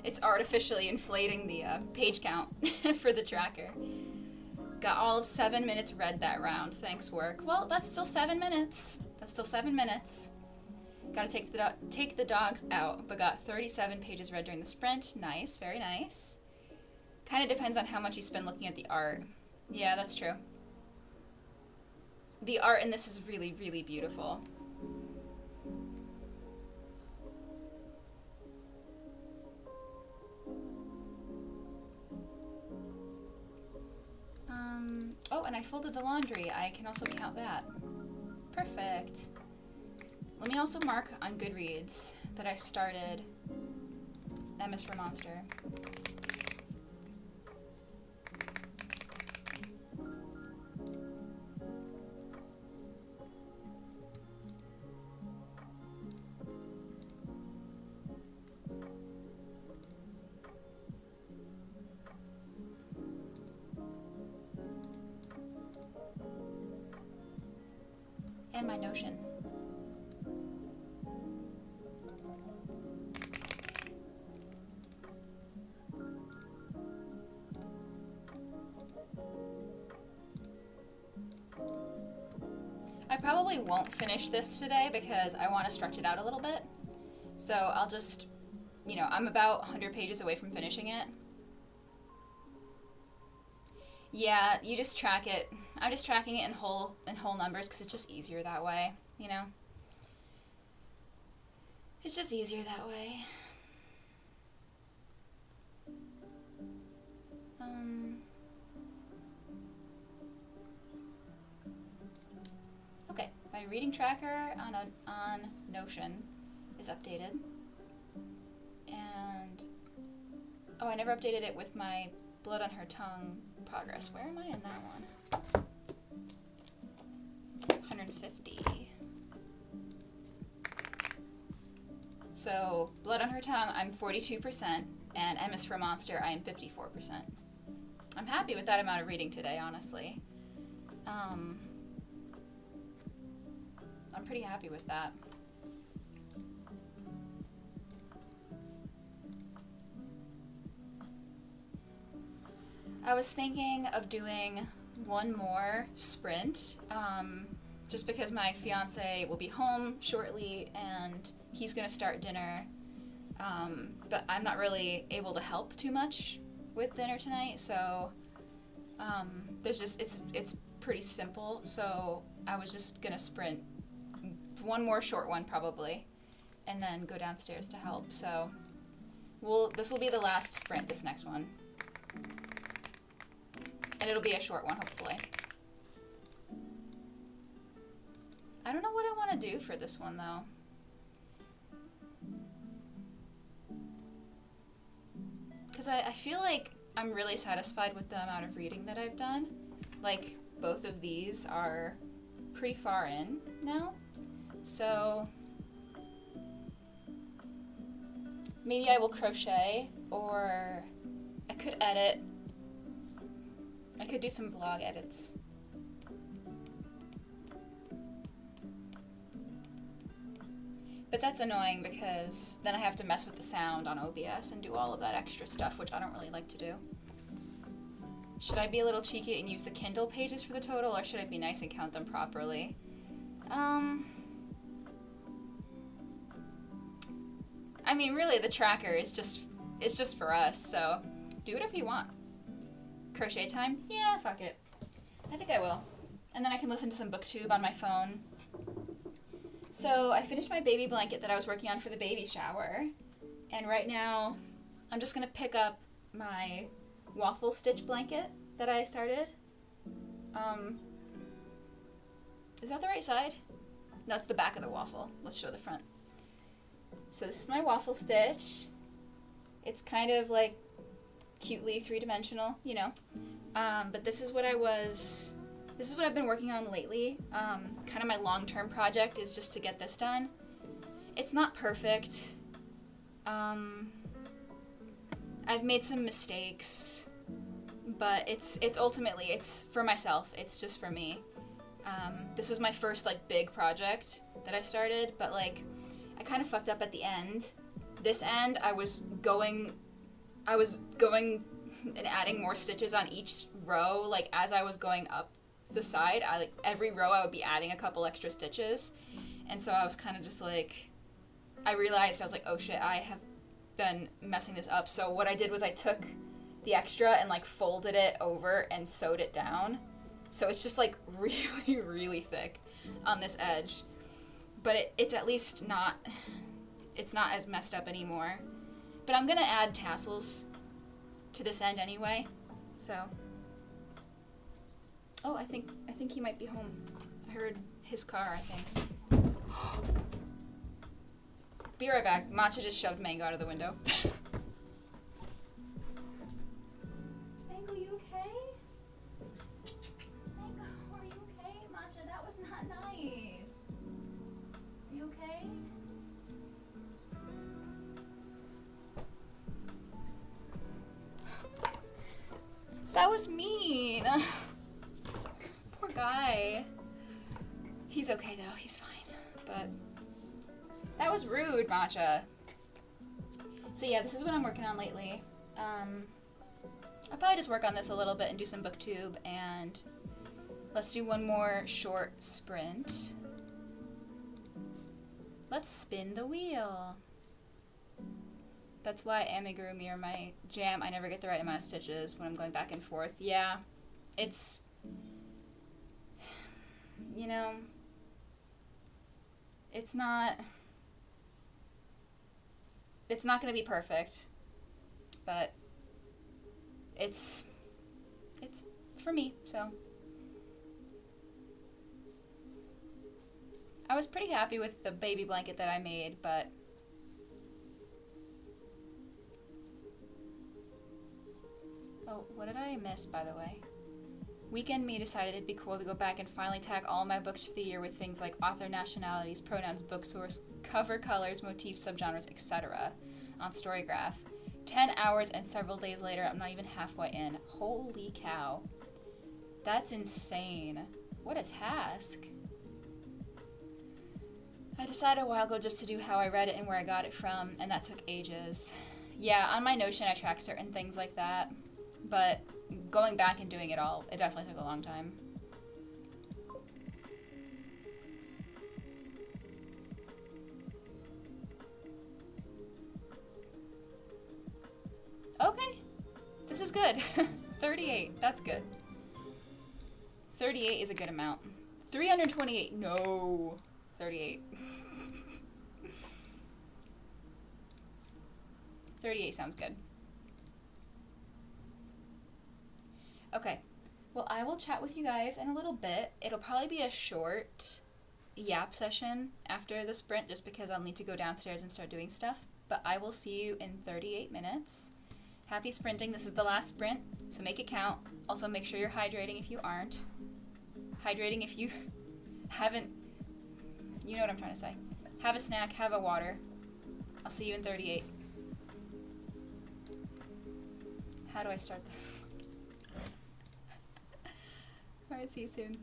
[SPEAKER 1] It's artificially inflating the page count for the tracker. Got all of 7 minutes read that round. Thanks, work. Well, that's still 7 minutes. That's still 7 minutes. Gotta take the dogs out, but got 37 pages read during the sprint. Nice, very nice. Kind of depends on how much you spend looking at the art. Yeah, that's true. The art in this is really, really beautiful. Oh, and I folded the laundry. I can also count that. Perfect. Let me also mark on Goodreads that I started M is for Monster. And my Notion. I probably won't finish this today because I want to stretch it out a little bit. So I'll just, I'm about 100 pages away from finishing it. Yeah, you just track it. I'm just tracking it in whole numbers because it's just easier that way, It's just easier that way. Okay, my reading tracker on Notion is updated. And I never updated it with my Blood on Her Tongue progress. Where am I in that one? 150. So, Blood on Her Tongue, I'm 42%, and M is for Monster, I am 54%. I'm happy with that amount of reading today, honestly. I'm pretty happy with that. I was thinking of doing one more sprint, just because my fiance will be home shortly and he's gonna start dinner, but I'm not really able to help too much with dinner tonight, so it's pretty simple, so I was just gonna sprint one more short one probably, and then go downstairs to help, so this will be the last sprint, this next one. And it'll be a short one, hopefully. I don't know what I want to do for this one, though. Because I feel like I'm really satisfied with the amount of reading that I've done. Like, both of these are pretty far in now. So maybe I will crochet, or I could edit. I could do some vlog edits. But that's annoying because then I have to mess with the sound on OBS and do all of that extra stuff, which I don't really like to do. Should I be a little cheeky and use the Kindle pages for the total, or should I be nice and count them properly? I mean, really, the tracker is just for us, so do whatever you want. Crochet time? Yeah, fuck it. I think I will. And then I can listen to some booktube on my phone. So I finished my baby blanket that I was working on for the baby shower. And right now, I'm just going to pick up my waffle stitch blanket that I started. Is that the right side? No, it's the back of the waffle. Let's show the front. So this is my waffle stitch. It's kind of like cutely three-dimensional, you know. But this is what I've been working on lately. Kind of my long-term project is just to get this done. It's not perfect. I've made some mistakes, but it's ultimately, it's for myself. It's just for me. This was my first like big project that I started, but like I kind of fucked up at the end. This end, I was going and adding more stitches on each row, like as I was going up the side. Every row I would be adding a couple extra stitches, and so I was kind of just like, I realized, I was like, oh shit, I have been messing this up. So what I did was I took the extra and like folded it over and sewed it down, so it's just like really really thick on this edge, but it's at least not, it's not as messed up anymore. But I'm gonna add tassels to this end anyway, so. Oh, I think he might be home. I heard his car, I think. Be right back. Matcha just shoved Mango out of the window. Mango, you okay? Mango, are you okay? Matcha, that was not nice. Are you okay? That was mean. Poor guy. He's okay though, he's fine. But that was rude, Matcha. So yeah, this is what I'm working on lately. I'll probably just work on this a little bit and do some booktube, and let's do one more short sprint. Let's spin the wheel. That's why amigurumi are my jam. I never get the right amount of stitches when I'm going back and forth. Yeah, it's, you know, it's not going to be perfect, but it's for me, so. I was pretty happy with the baby blanket that I made, but oh, what did I miss, by the way? Weekend Me decided it'd be cool to go back and finally tag all my books for the year with things like author nationalities, pronouns, book source, cover colors, motifs, subgenres, etc. on Storygraph. 10 hours and several days later, I'm not even halfway in. Holy cow. That's insane. What a task. I decided a while ago just to do how I read it and where I got it from, and that took ages. Yeah, on my Notion I track certain things like that, but going back and doing it all, it definitely took a long time. Okay, this is good. 38, that's good. 38 is a good amount. 328, no. 38. 38 sounds good. Okay, well, I will chat with you guys in a little bit. It'll probably be a short yap session after the sprint, just because I'll need to go downstairs and start doing stuff. But I will see you in 38 minutes. Happy sprinting. This is the last sprint, so make it count. Also, make sure you're hydrating if you aren't. Hydrating if you haven't. You know what I'm trying to say. Have a snack, have a water. I'll see you in 38. How do I start the... Alright, see you soon.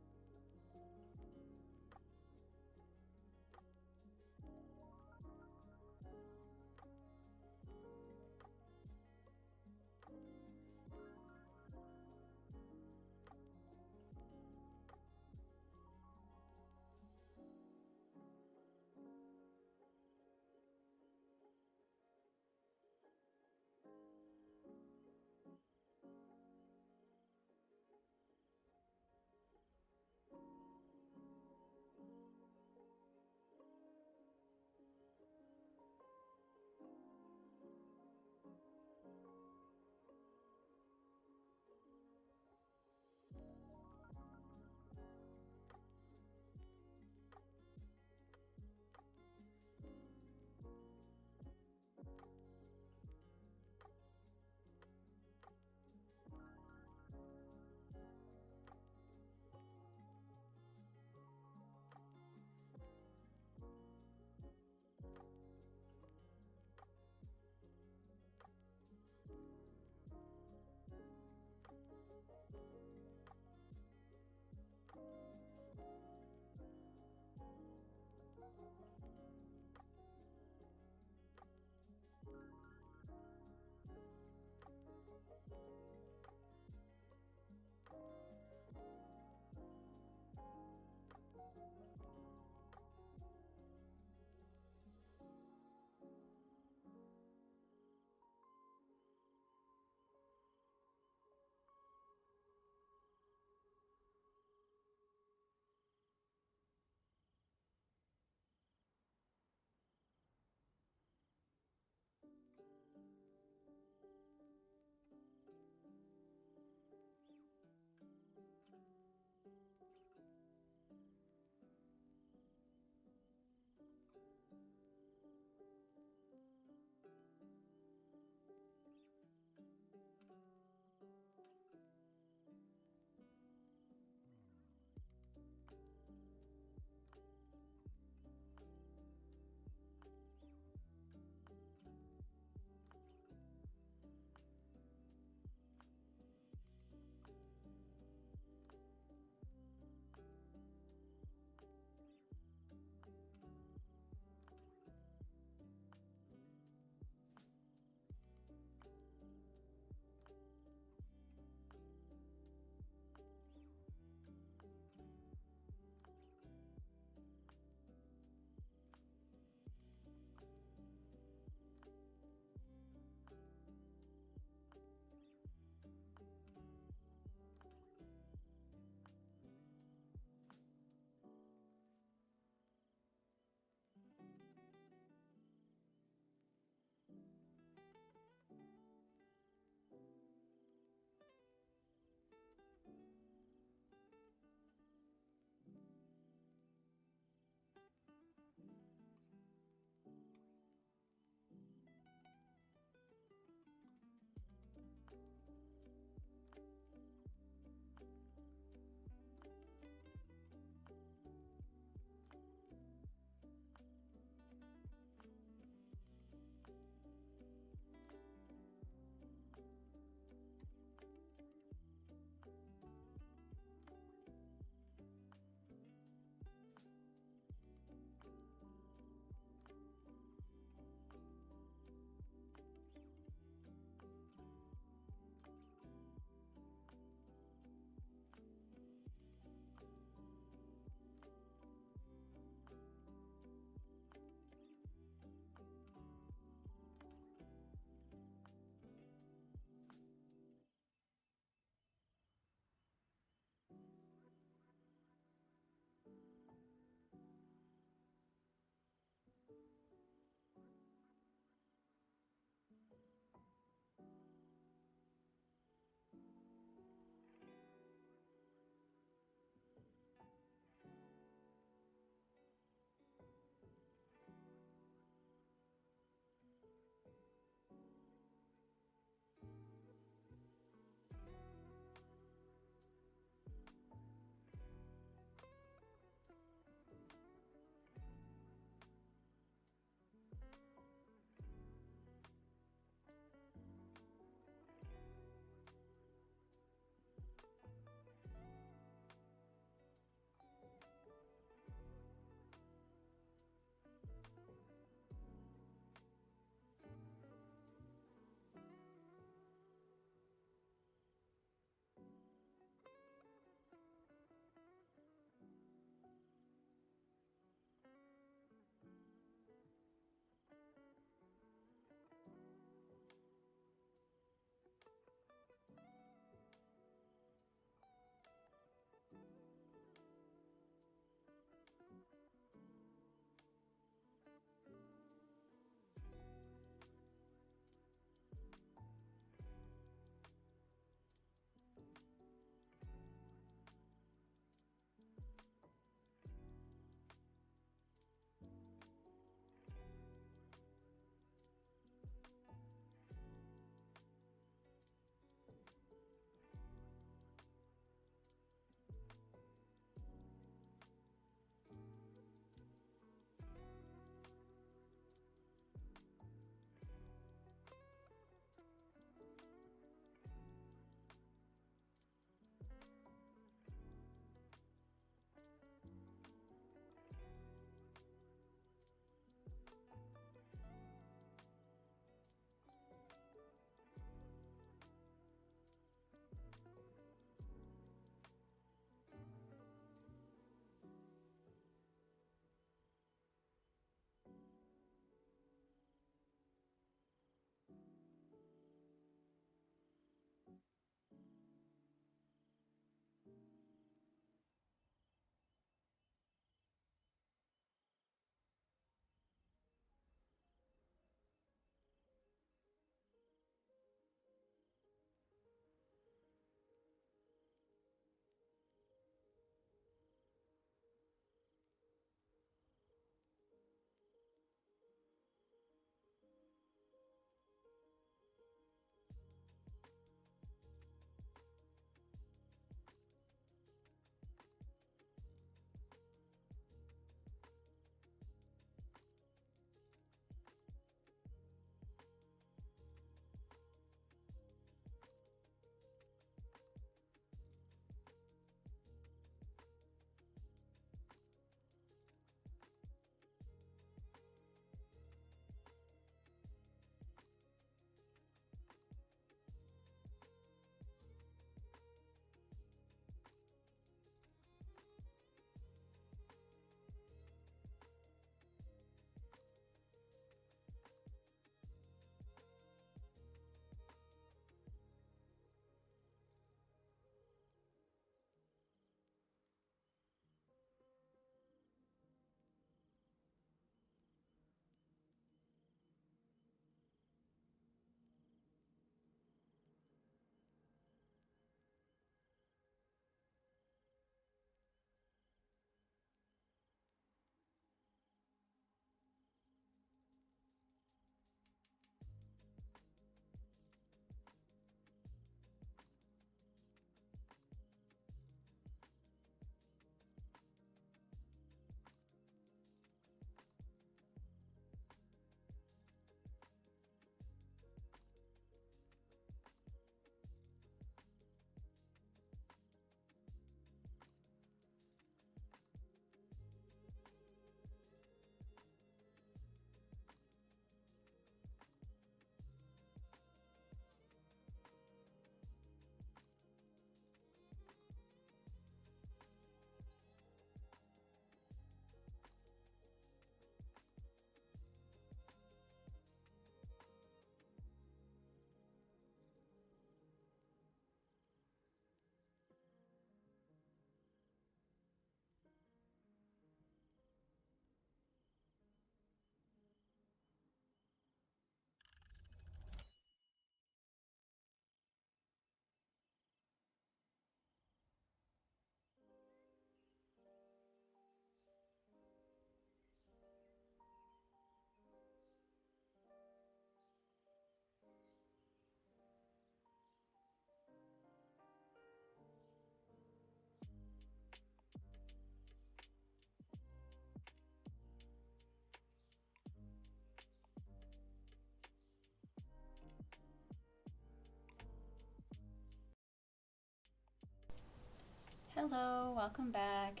[SPEAKER 1] Hello, welcome back.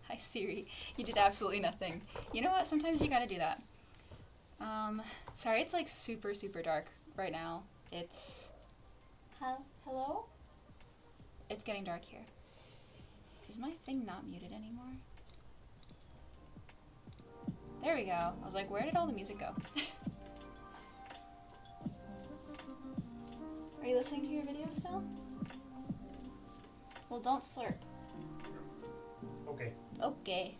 [SPEAKER 1] Hi Siri. You did absolutely nothing. You know what? Sometimes you gotta do that. Sorry, it's like super, super dark right now. It's... Hello? It's getting dark here. Is my thing not muted anymore? There we go. I was like, where did all the music go? Are you listening to your video still? Well, don't slurp.
[SPEAKER 2] Okay.
[SPEAKER 1] Okay.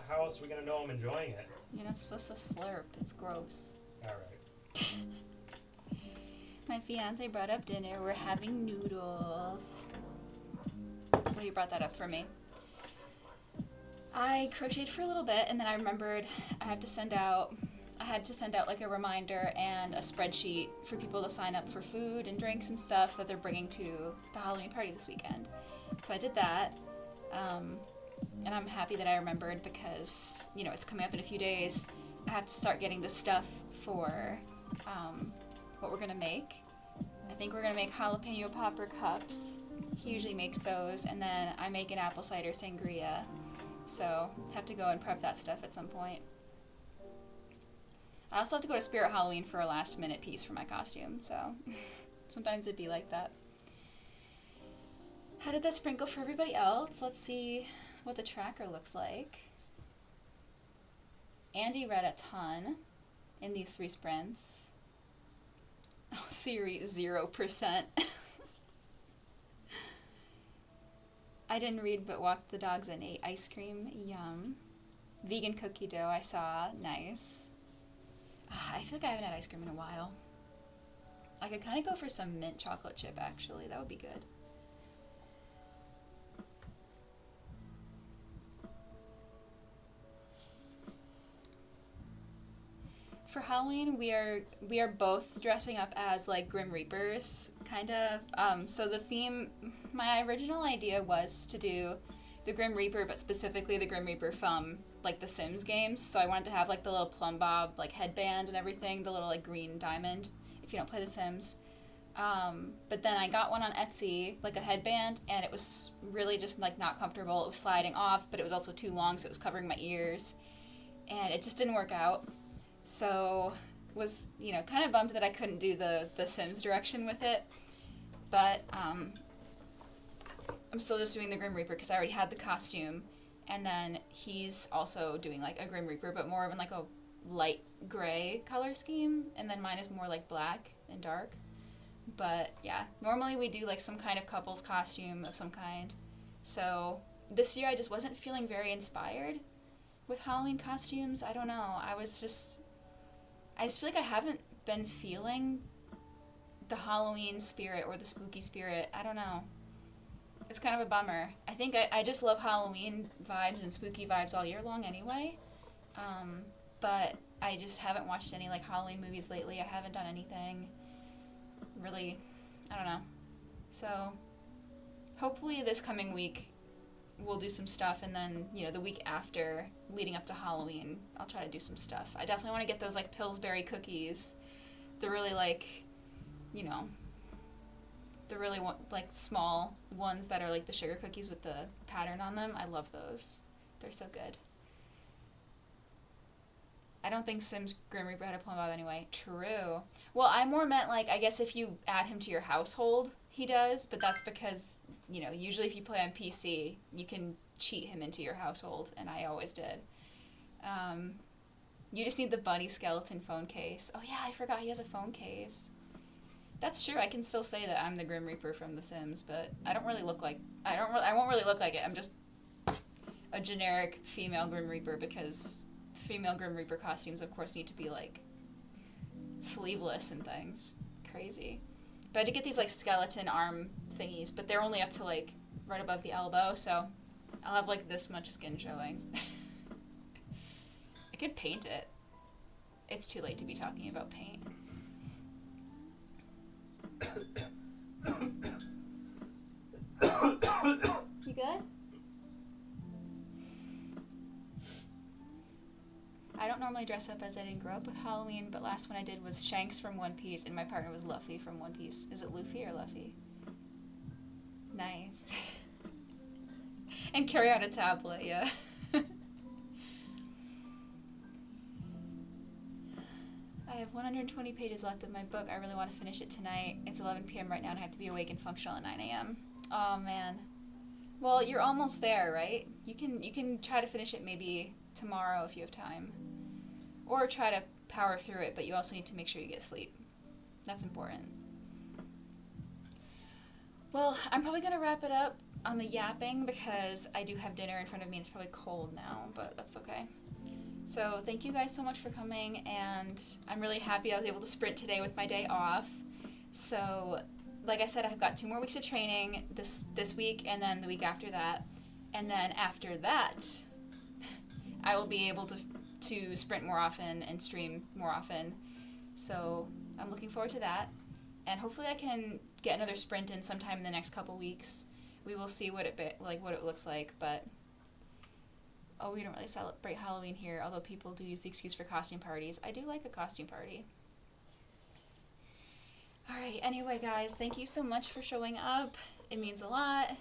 [SPEAKER 2] How else are we gonna know I'm enjoying it?
[SPEAKER 1] You're not supposed to slurp. It's gross.
[SPEAKER 2] Alright.
[SPEAKER 1] My fiance brought up dinner. We're having noodles. So he brought that up for me. I crocheted for a little bit, and then I remembered I had to send out like a reminder and a spreadsheet for people to sign up for food and drinks and stuff that they're bringing to the Halloween party this weekend. So I did that, and I'm happy that I remembered because, you know, it's coming up in a few days. I have to start getting the stuff for what we're going to make. I think we're going to make jalapeno popper cups. He usually makes those, and then I make an apple cider sangria. So have to go and prep that stuff at some point. I also have to go to Spirit Halloween for a last minute piece for my costume, so sometimes it'd be like that. How did that sprinkle for everybody else? Let's see what the tracker looks like. Andy read a ton in these 3 sprints. Oh, Siri, 0%. I didn't read but walked the dogs and ate ice cream. Yum. Vegan cookie dough I saw. Nice. I feel like I haven't had ice cream in a while. I could kind of go for some mint chocolate chip, actually. That would be good. For Halloween, we are both dressing up as like Grim Reapers, kind of. So the theme, my original idea was to do the Grim Reaper, but specifically the Grim Reaper from like the Sims games. So I wanted to have like the little plumb bob like headband and everything, the little like green diamond if you don't play the Sims. But then I got one on Etsy, like a headband, and it was really just like not comfortable. It was sliding off, but it was also too long, so it was covering my ears, and it just didn't work out. So was, you know, kind of bummed that I couldn't do the Sims direction with it, but I'm still just doing the Grim Reaper because I already had the costume, and then he's also doing like a Grim Reaper, but more of in like a light gray color scheme, and then mine is more like black and dark. But yeah, normally we do like some kind of couple's costume of some kind. So this year I just wasn't feeling very inspired with Halloween costumes. I don't know. I just feel like I haven't been feeling the Halloween spirit or the spooky spirit. I don't know. It's kind of a bummer. I think I just love Halloween vibes and spooky vibes all year long anyway. But I just haven't watched any like Halloween movies lately. I haven't done anything really, I don't know. So hopefully this coming week we'll do some stuff, and then, you know, the week after, leading up to Halloween, I'll try to do some stuff. I definitely want to get those like Pillsbury cookies. They're really like, you know, the really like small ones that are like the sugar cookies with the pattern on them. I love those. They're so good. I don't think Sims Grim Reaper had a plumb bob anyway. True. Well, I more meant like, I guess if you add him to your household, he does, but that's because, you know, usually if you play on PC, you can cheat him into your household, and I always did. You just need the bunny skeleton phone case. Oh yeah, I forgot he has a phone case. That's true. I can still say that I'm the Grim Reaper from The Sims, but I don't really look like, I won't really look like it. I'm just a generic female Grim Reaper, because female Grim Reaper costumes, of course, need to be like sleeveless and things. Crazy. But I did get these like skeleton arm thingies, but they're only up to like right above the elbow, so I'll have like this much skin showing. I could paint it. It's too late to be talking about paint. You good? I don't normally dress up as I didn't grow up with Halloween, but last one I did was Shanks from One Piece, and my partner was Luffy from One Piece. Is it Luffy or Luffy? Nice. And carry out a tablet, yeah. I have 120 pages left of my book. I really want to finish it tonight. It's 11 p.m. right now and I have to be awake and functional at 9 a.m. Oh man. Well, you're almost there, right? You can try to finish it maybe tomorrow if you have time. Or try to power through it, but you also need to make sure you get sleep. That's important. Well, I'm probably going to wrap it up on the yapping because I do have dinner in front of me and it's probably cold now, but that's okay. So thank you guys so much for coming, and I'm really happy I was able to sprint today with my day off. So like I said, I've got 2 more weeks of training this week and then the week after that. And then after that, I will be able to sprint more often and stream more often. So I'm looking forward to that. And hopefully I can get another sprint in sometime in the next couple weeks. We will see what it looks like, but we don't really celebrate Halloween here, although people do use the excuse for costume parties. I do like a costume party. Alright, anyway guys, thank you so much for showing up. It means a lot.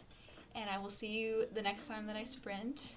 [SPEAKER 1] And I will see you the next time that I sprint.